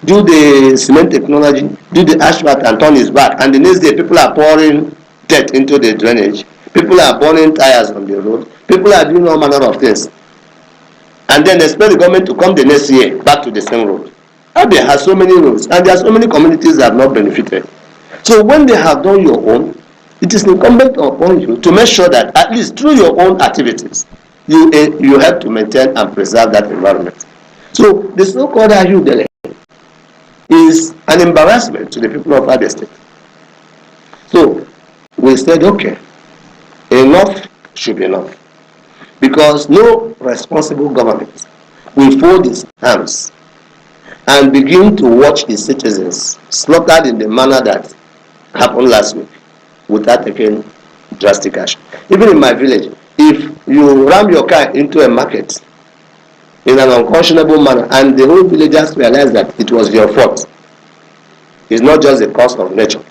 do the cement technology, do the asphalt and turn his back, and the next day people are pouring dirt into the drainage, people are burning tires on the road, people are doing all manner of things. And then expect the government to come the next year back to the same road. Abia has so many roads, and there are so many communities that have not benefited. So when they have done your own, it is incumbent upon you to make sure that at least through your own activities, you help to maintain and preserve that environment. So the so-called Ayudele is an embarrassment to the people of Abia State. So we said, okay, enough should be enough. Because no responsible government will fold its arms and begin to watch its citizens slaughtered in the manner that happened last week without taking drastic action. Even in my village, if you ram your car into a market in an unconscionable manner and the whole villagers realize that it was your fault, it's not just the cause of nature.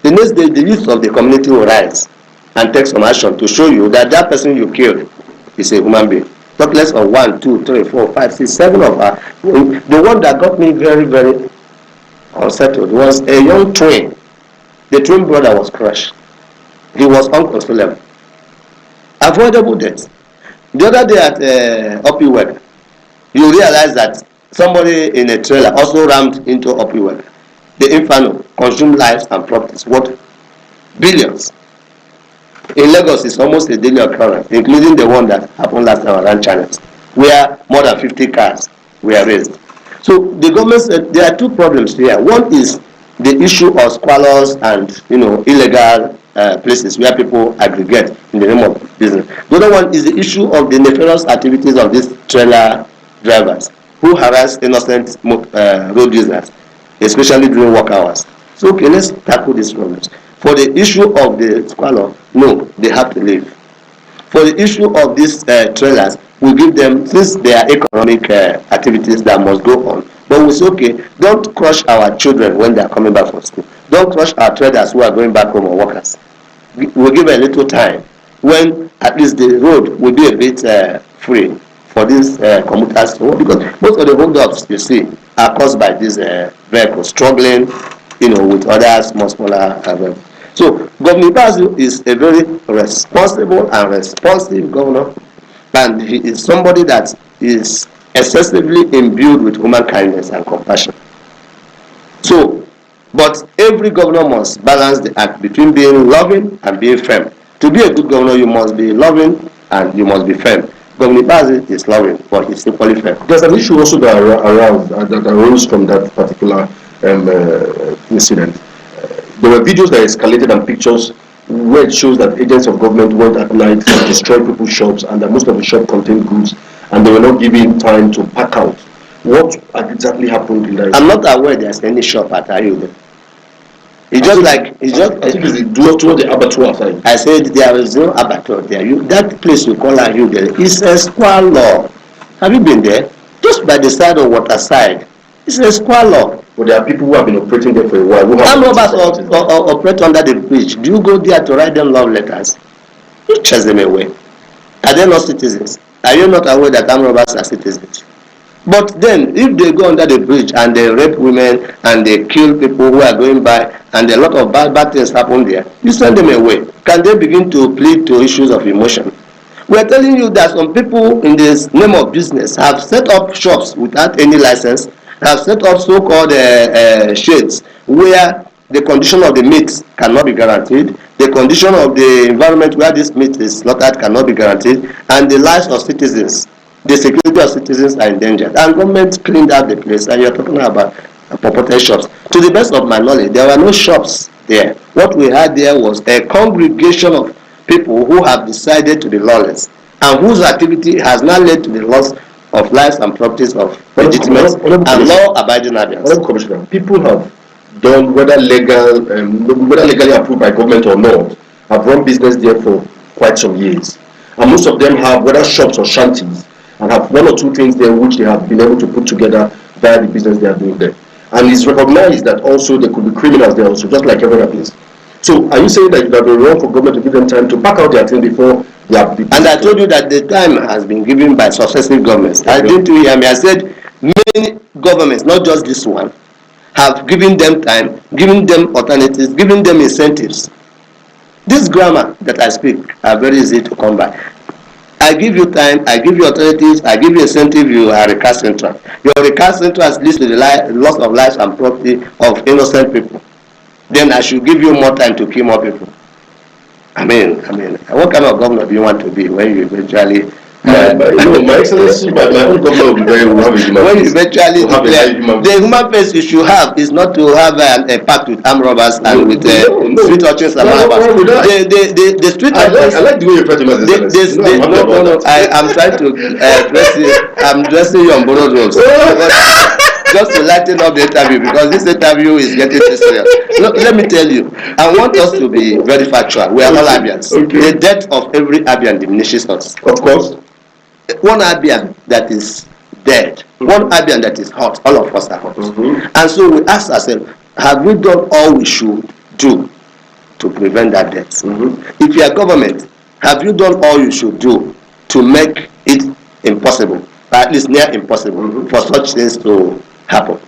The next day, the youth of the community will rise and take some action to show you that that person you killed is a human being. Talk less of 1, 2, 3, 4, 5, 6, 7 of her. The one that got me very, very unsettled was a young twin. The twin brother was crushed. He was unconsolable. Avoidable death. The other day at Opiwek, you realize that somebody in a trailer also rammed into Opiwek. The inferno consumed lives and properties worth billions. In Lagos, it's almost a daily occurrence, including the one that happened last time around China, where more than 50 cars were raised. So the government said there are two problems here. One is the issue of squalors and illegal places where people aggregate in the name of business. The other one is the issue of the nefarious activities of these trailer drivers who harass innocent road users, especially during work hours. So, okay, let's tackle these problems. For the issue of the squalor, no, they have to leave. For the issue of these trailers, we give them, since they are economic activities that must go on, but we say, okay, don't crush our children when they are coming back from school. Don't crush our traders who are going back home or workers. We'll give a little time when at least the road will be a bit free for these commuters to work, because most of the holdups you see are caused by these vehicles struggling, with other smaller vehicles. So Governor Basil is a very responsible and responsive governor, and he is somebody that is excessively imbued with human kindness and compassion. So, but every governor must balance the act between being loving and being firm. To be a good governor, you must be loving and you must be firm. Governor Basil is loving, but he's equally firm. There's an issue also that arose from that particular incident. There were videos that escalated and pictures where it shows that agents of government went at night to destroy people's shops, and that most of the shop contained goods, and they were not given time to pack out. What exactly happened in that? I'm not aware there's any shop at Ayude. I think it's towards the abattoir side. I said there is no abattoir there. That place you call Ayude is a squalor. Have you been there? Just by the side of waterside. It's a squalor. But there are people who have been operating there for a while. Armed robbers operate under the bridge. Do you go there to write them love letters? You chase them away. Are they not citizens? Are you not aware that armed robbers are citizens? But then, if they go under the bridge and they rape women and they kill people who are going by and a lot of bad things happen there, you send them away. Can they begin to plead to issues of emotion? We are telling you that some people in this name of business have set up shops without any license, have set up so-called shades where the condition of the meat cannot be guaranteed, the condition of the environment where this meat is slaughtered cannot be guaranteed, and the lives of citizens, the security of citizens are endangered. And government cleaned out the place, and you're talking about purported shops. To the best of my knowledge, there were no shops there. What we had there was a congregation of people who have decided to be lawless, and whose activity has now led to the loss of lives and properties of legitimate and law-abiding Abians. People have done, whether legally approved by government or not, have run business there for quite some years. And most of them have, whether shops or shanties, and have one or two things there which they have been able to put together via the business they are doing there. And it's recognized that also there could be criminals there also, just like every other place. So are you saying that it would be wrong for government to give them time to pack out their thing before they have been? And I told you that the time has been given by successive governments. I didn't hear me. I said many governments, not just this one, have given them time, given them alternatives, given them incentives. This grammar that I speak are very easy to come by. I give you time, I give you alternatives, I give you incentive, you are recalcitrant. Your recalcitrance leads to the loss of lives and property of innocent people. Then I should give you more time to kill more people. I mean, what kind of governor do you want to be when you eventually my excellency, my own governor will be very when you eventually declare the human face you should have is not to have a pact with armed robbers and with street urchins and robbers. The street urchins. I like the way you refer to me. I'm trying to I'm dressing you on borrowed roads. Just to lighten up the interview, because this interview is getting too serious. Let me tell you, I want us to be very factual. We are all Abians. Okay. The death of every Abian diminishes us. Of course. One Abian that is dead, one Abian that is hot, all of us are hot. And so we ask ourselves, have we done all we should do to prevent that death? If you are government, have you done all you should do to make it impossible, or at least near impossible, for such things to happen?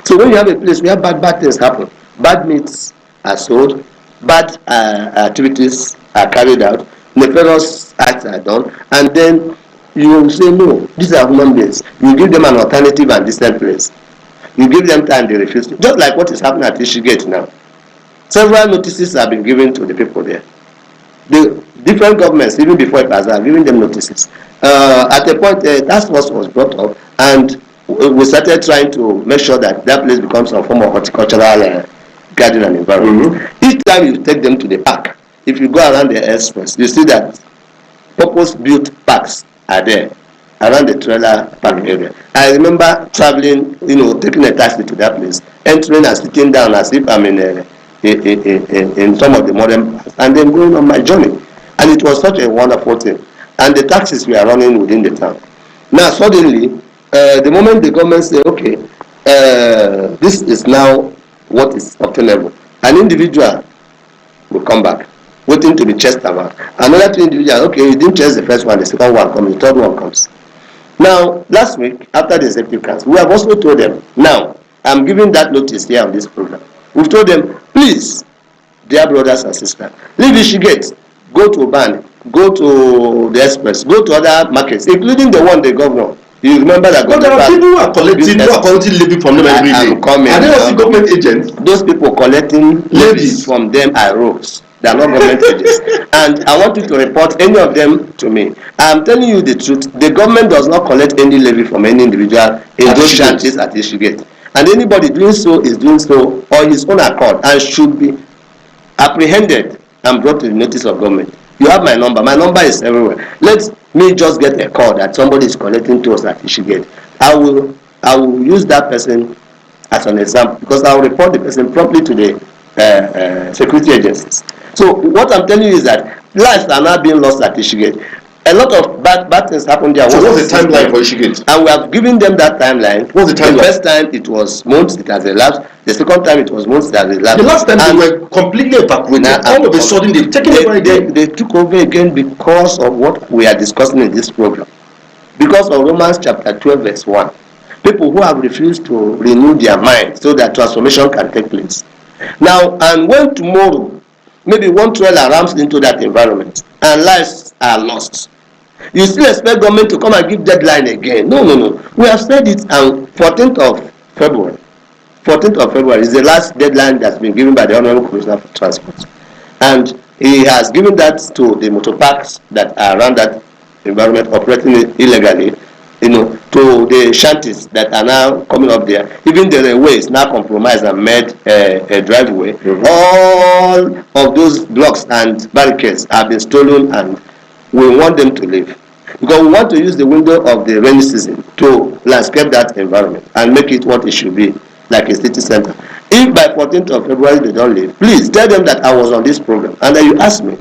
So when you have a place where bad things happen, bad meats are sold, bad activities are carried out, nefarious acts are done, and then you will say, no, these are human beings. You give them an alternative and distant place. You give them time, they refuse to. Just like what is happening at Ishigate now. Several notices have been given to the people there. The different governments, even before it was, are giving them notices. At a point, task force was brought up, and we started trying to make sure that that place becomes a form of horticultural garden and environment. Each time you take them to the park, if you go around the express, you see that purpose-built parks are there around the trailer park area. I remember traveling, taking a taxi to that place, entering and sitting down as if I'm in some of the modern parks, and then going on my journey. And it was such a wonderful thing. And the taxis were running within the town. Now suddenly, the moment the government say, okay, this is now what is obtainable, an individual will come back, waiting to be chased around. Another two individuals, okay, you didn't chase the first one, the second one comes, the third one comes. Now, last week, after the executive council, we have also told them, now, I'm giving that notice here on this program. We've told them, please, dear brothers and sisters, leave Ishigate, go to Oban, go to the Express, go to other markets, including the one the governor. You remember that? But there are people who are collecting levy from them every day. Are they not government agents? Those people collecting levies from them are rogues. They are not government agents. And I want you to report any of them to me. I'm telling you the truth. The government does not collect any levy from any individual in those shanties at Ishigate. And anybody doing so is doing so on his own accord and should be apprehended and brought to the notice of government. You have my number. My number is everywhere. Let me just get a call that somebody is collecting tolls at Ishigate. I will use that person as an example, because I will report the person promptly to the security agencies. So what I'm telling you is that lives are now being lost at Ishigate. A lot of bad things happened there. So what's the timeline for Ishigate? And we have given them that timeline. What's the timeline? The first time it was months, it has elapsed. The second time it was months, it has elapsed. The last time they were completely evacuated. All of a sudden they've taken over again. They took over again because of what we are discussing in this program. Because of Romans chapter 12 verse 1. People who have refused to renew their mind so that transformation can take place. Now, and when tomorrow, maybe one trailer rams into that environment and lives are lost, you still expect government to come and give deadline again? No. We have said it, and 14th of February is the last deadline that's been given by the Honorable Commissioner for Transport. And he has given that to the motor parks that are around that environment operating illegally, to the shanties that are now coming up there. Even the railway is now compromised and made a driveway. Mm-hmm. All of those blocks and barricades have been stolen, and we want them to leave. Because we want to use the window of the rainy season to landscape that environment and make it what it should be, like a city center. If by 14th of February they don't leave, please tell them that I was on this program and that you asked me.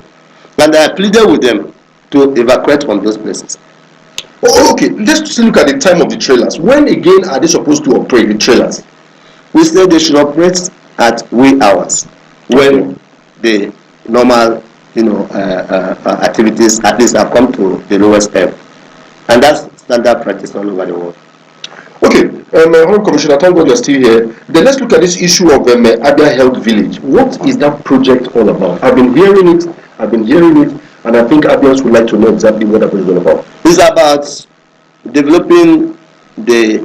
And I pleaded with them to evacuate from those places. Oh, okay, let's look at the time of the trailers. When again are they supposed to operate the trailers? We say they should operate at wee hours, when the normal activities at least have come to the lowest ebb. And that's standard practice all over the world. Okay, Honorable Commissioner, thank God you're still here. Then let's look at this issue of Abia Health Village. What is that project all about? I've been hearing it, and I think Abians would like to know exactly what that project is all about. It's about developing the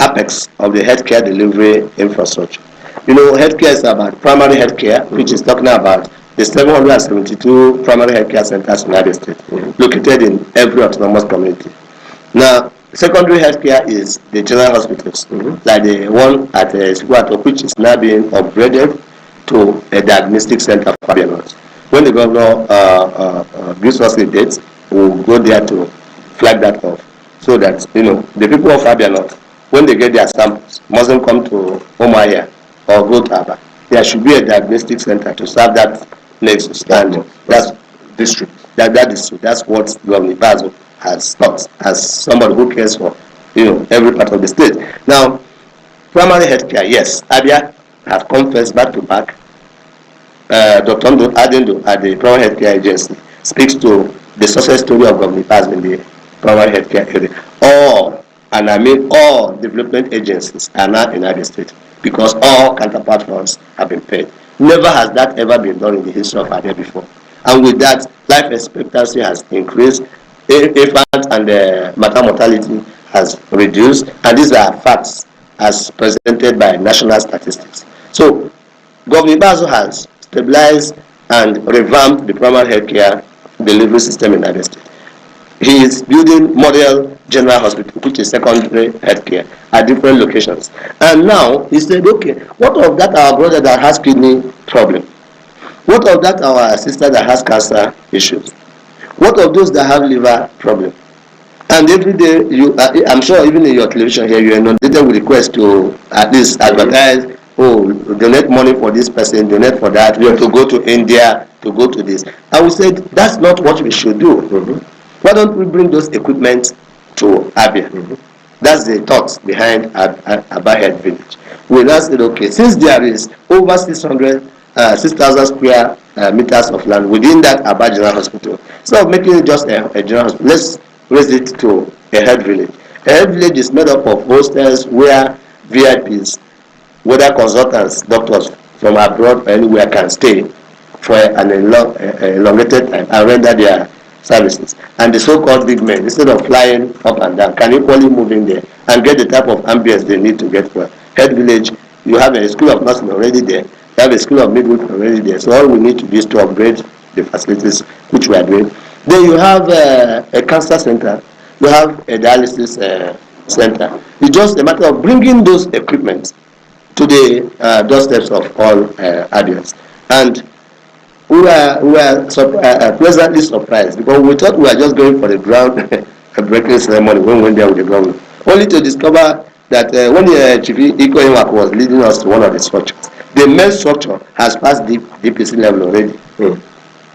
apex of the healthcare delivery infrastructure. Healthcare is about primary healthcare, which is talking about the 772 primary healthcare centers in Abia State, located in every autonomous community. Now, secondary healthcare is the general hospitals, like the one at Squato, which is now being upgraded to a diagnostic center for Abia North. When the governor gives us a date, we'll go there to flag that off, so that the people of Abia North, when they get their samples, mustn't come to Omaya or go to Abba. There should be a diagnostic center to serve that nexus, and that's district. That district. That's what Governor Bazo has thought, as somebody who cares for every part of the state. Now, primary healthcare, yes, Abia have come first back to back. Dr. Adendo at the primary healthcare agency speaks to the success story of Governor Bazo in the primary healthcare area. All development agencies are now in Abia State, because all counterpart funds have been paid. Never has that ever been done in the history of Abia before. And with that, life expectancy has increased, infant and maternal mortality has reduced, and these are facts as presented by national statistics. So, Governor Bazo has stabilized and revamped the primary healthcare delivery system in Abia State. He is building model general hospital, which is secondary healthcare, at different locations. And now he said, okay, what of that our brother that has kidney problem? What of that our sister that has cancer issues? What of those that have liver problem? And every day, I'm sure even in your television here, you are inundated with requests to at least advertise, oh, donate money for this person, donate for that, to go to India, to go to this. And we said, that's not what we should do. Why don't we bring those equipment to Abia? That's the thought behind Abia Health Village. We now said, okay, since there is over 6,000 square meters of land within that Abia General Hospital, instead of making it just a general hospital, let's raise it to a health village. A health village is made up of hostels where VIPs, whether consultants, doctors from abroad or anywhere, can stay for an elongated time and render their services. And the so-called big men, instead of flying up and down, can equally move in there and get the type of ambience they need to get for health village. You have a school of nursing already there. You have a school of midwifery already there. So all we need to do is to upgrade the facilities, which we are doing. Then you have a cancer center. You have a dialysis center. It's just a matter of bringing those equipment to the doorsteps of all Abians. And we were pleasantly surprised, because we thought we were just going for the ground breaking ceremony when we went there with the government, only to discover that when Chief Iko Iwak was leading us to one of the structures, the main structure has passed DPC level already.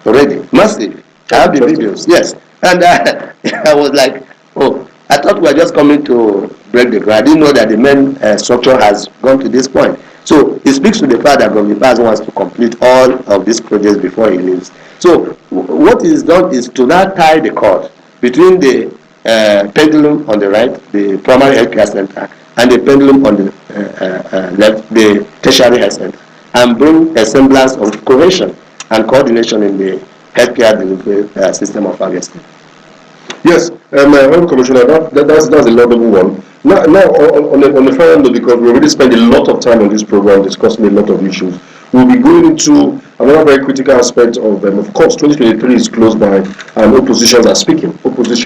Already massive. I have the videos, yes. And I was like, oh, I thought we were just coming to break the ground. I didn't know that the main structure has gone to this point. So it speaks to the fact that Governor Paz wants to complete all of these projects before he leaves. So what is done is to now tie the cord between the pendulum on the right, the primary healthcare center, and the pendulum on the left, the tertiary health center, and bring a semblance of cohesion and coordination in the healthcare delivery system of Abia State. Yes, Commissioner, that's a laudable one. Now on the final note, because we already spent a lot of time on this program discussing a lot of issues, we'll be going into another very critical aspect of course, 2023 is close by, and oppositions are speaking. Purported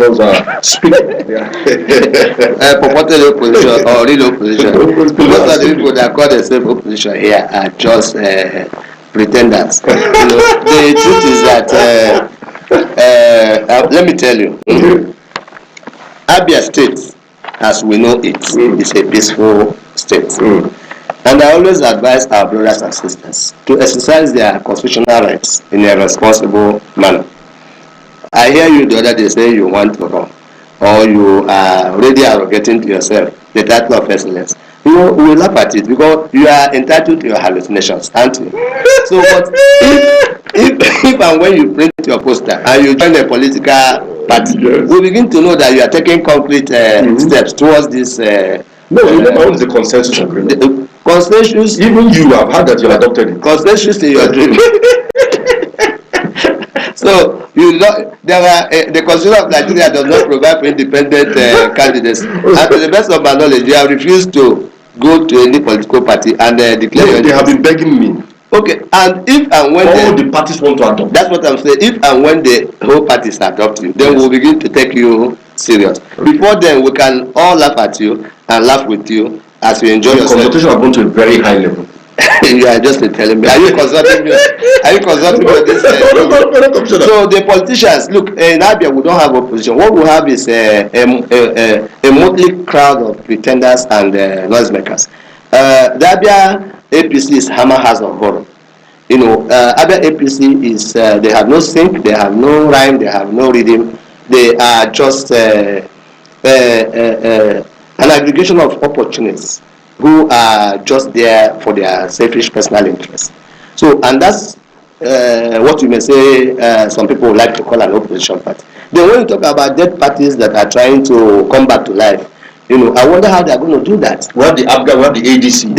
opposition or real opposition. Most of the people that call themselves opposition here are just pretenders. The truth is that let me tell you, Abia State, as we know it, is a peaceful state. And I always advise our brothers and sisters to exercise their constitutional rights in a responsible manner. I hear you the other day say you want to run, or you are already arrogating to yourself the title of excellence. We laugh at it because you are entitled to your hallucinations, aren't you? So, but if and when you print your poster and you join a political party, we begin to know that you are taking concrete steps towards this. No, you never own the consensus agreement. Consensus. Even you have had that you adopted it. Consensus in your dream. So the Constitution of Nigeria does not provide for independent candidates. And to the best of my knowledge, you have refused to go to any political party and declare. No, they have been begging me. Okay, and if and when all the parties want to adopt. That's what I'm saying. If and when the whole parties adopt you, then we'll begin to take you serious. Okay. Before then, we can all laugh at you and laugh with you as you enjoy yourself. The consultation has gone to a very high level. You are just telling me. Are you consulting me? Are you consulting me on this? So the politicians, look, in Abia we don't have opposition. What we have is a motley crowd of pretenders and noisemakers. The Abia APC is hammer house of horror. Abia APC is they have no sync, they have no rhyme, they have no rhythm. They are just an aggregation of opportunists who are just there for their selfish personal interests. So, and that's what you may say some people would like to call an opposition party. Then when you talk about dead parties that are trying to come back to life, I wonder how they are going to do that. What the ABGA, what the ADC?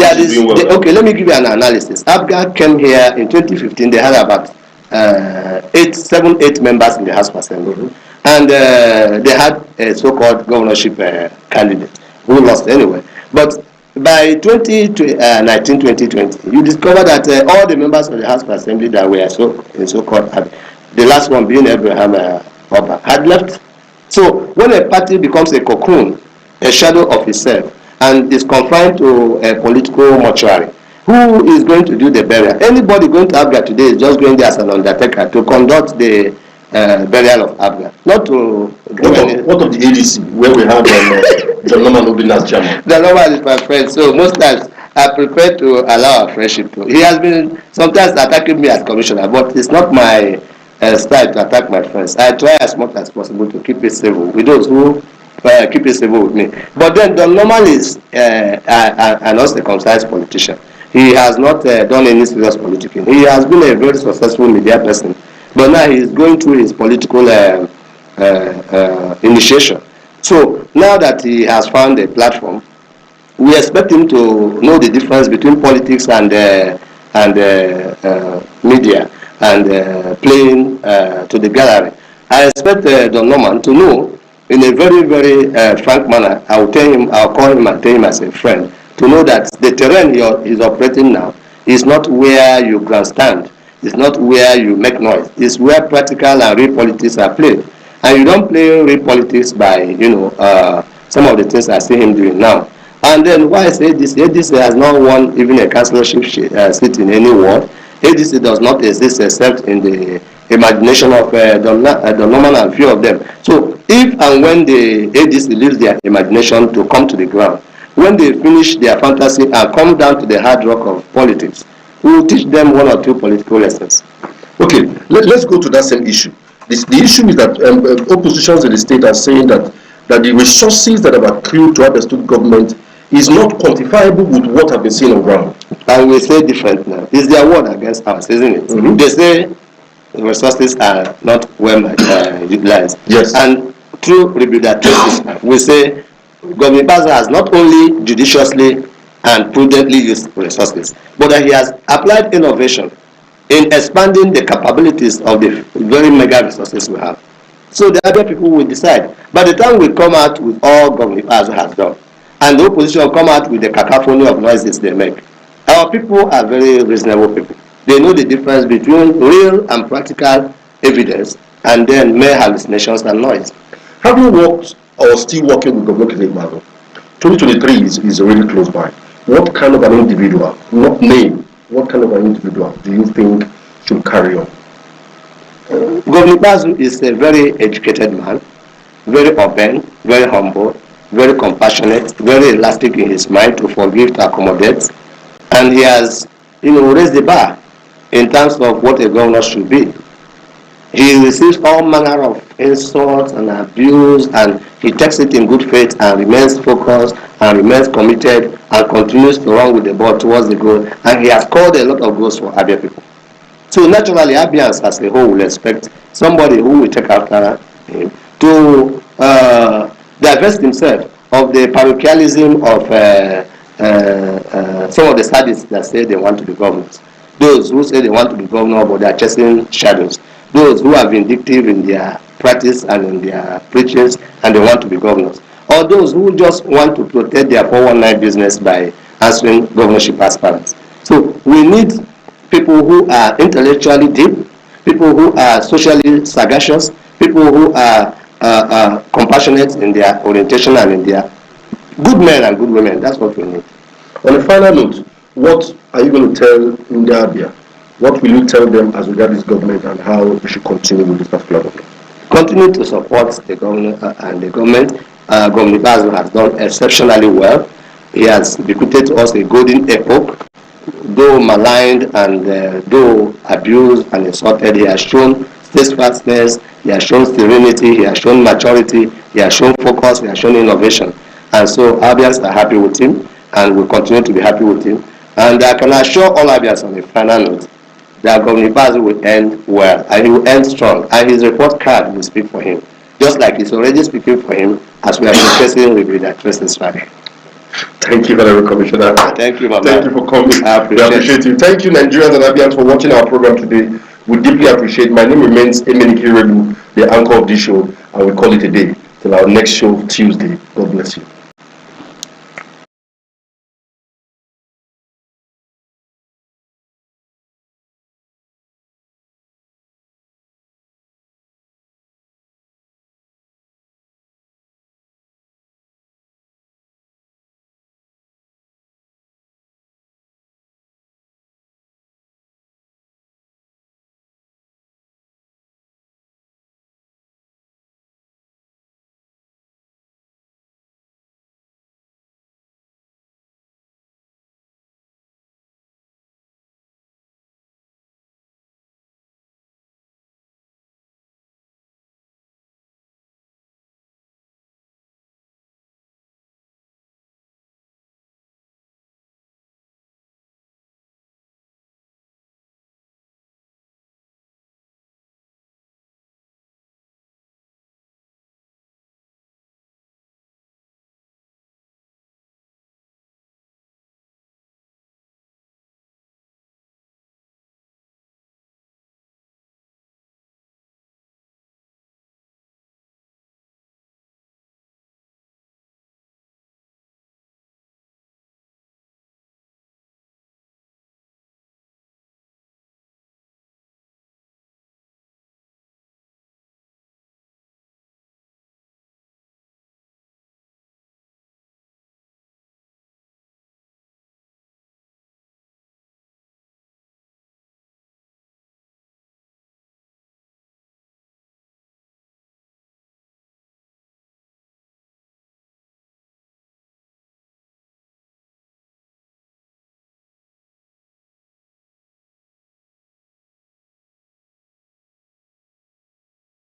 Okay, let me give you an analysis. ABGA came here in 2015. They had about 8 members in the House of Assembly. And they had a so-called governorship candidate who lost anyway. But by 2019-2020, you discover that all the members of the House of Assembly that were so-called, the last one being Abraham Oba, had left. So when a party becomes a cocoon, a shadow of itself, and is confined to a political mortuary, Who is going to do the burial? Anybody going to Abia today is just going there as an undertaker to conduct the burial of Abia, not to what of the ADC, where we have John Norman Obin as chairman? John Norman is my friend, so most times I prefer to allow our friendship to. He has been sometimes attacking me as commissioner, but it's not my style to attack my friends. I try as much as possible to keep it civil with those who keep it civil with me. But then John Norman is an uncircumcised politician. He has not done any serious politicking. He has been a very successful media person, but now he is going through his political initiation. So now that he has found a platform, we expect him to know the difference between politics and media and playing to the gallery. I expect Don Norman to know in a very, very frank manner. I'll call him and tell him as a friend, to know that the terrain he is operating now is not where you grandstand, it's not where you make noise, it's where practical and real politics are played. And you don't play real politics by, some of the things I see him doing now. And then why I say this, ADC has not won even a councillorship seat in any ward. ADC does not exist except in the imagination of Don Norman and few of them. So if and when the ADC leaves their imagination to come to the ground, when they finish their fantasy and come down to the hard rock of politics, we will teach them one or two political lessons. Okay, let's go to that same issue. The issue is that oppositions in the state are saying that the resources that have accrued to Abia State government is not quantifiable with what have been seen on ground. And we say different now. It's their word against ours, isn't it? Mm-hmm. They say the resources are not well utilized. Yes. And through review that traces, we say Governor Baza has not only judiciously and prudently used resources, but that he has applied innovation in expanding the capabilities of the very mega resources we have. So the other people will decide. By the time we come out with all Governor Baza has done, and the opposition come out with the cacophony of noises they make, our people are very reasonable people. They know the difference between real and practical evidence and then mere hallucinations and noise. Have you worked or still working with Governor Chikamnayo? 2023 is already close by. What kind of an individual, not name, what kind of an individual do you think should carry on? Governor Bazu is a very educated man, very open, very humble, very compassionate, very elastic in his mind to forgive, to accommodate, and he has, raised the bar in terms of what a governor should be. He receives all manner of insults and abuse, and he takes it in good faith and remains focused and remains committed and continues to run with the ball towards the goal. And he has scored a lot of goals for Abia people. So naturally, Abians as a whole will expect somebody who will take after him to divest himself of the parochialism of some of the sadists that say they want to be governors. Those who say they want to be governor but they are chasing shadows. Those who are vindictive in their practice and in their preachings and they want to be governors. Or those who just want to protect their 419 business by answering governorship aspirants. So we need people who are intellectually deep, people who are socially sagacious, people who are compassionate in their orientation and in their good men and good women. That's what we need. On a final note, what are you going to tell Abia? What will you tell them as regards this government and how we should continue with this particular government? Continue to support the government and the government. Governor Bazu has done exceptionally well. He has bequeathed to us a golden epoch. Though maligned and though abused and insulted, he has shown steadfastness, he has shown serenity, he has shown maturity, he has shown focus, he has shown innovation. And so Abians are happy with him and will continue to be happy with him. And I can assure all Abians on a final note that Governor Bazu will end well and he will end strong, and his report card will speak for him, just like it's already speaking for him as we are discussing with that Traces Friday. Thank you very much, Commissioner. Thank you, Mama. Thank you for coming. I appreciate you. Thank you, Nigerians and Abians, for watching our program today. We deeply appreciate. My name remains Emenike Redu, the anchor of this show, and we call it a day till our next show Tuesday. God bless you.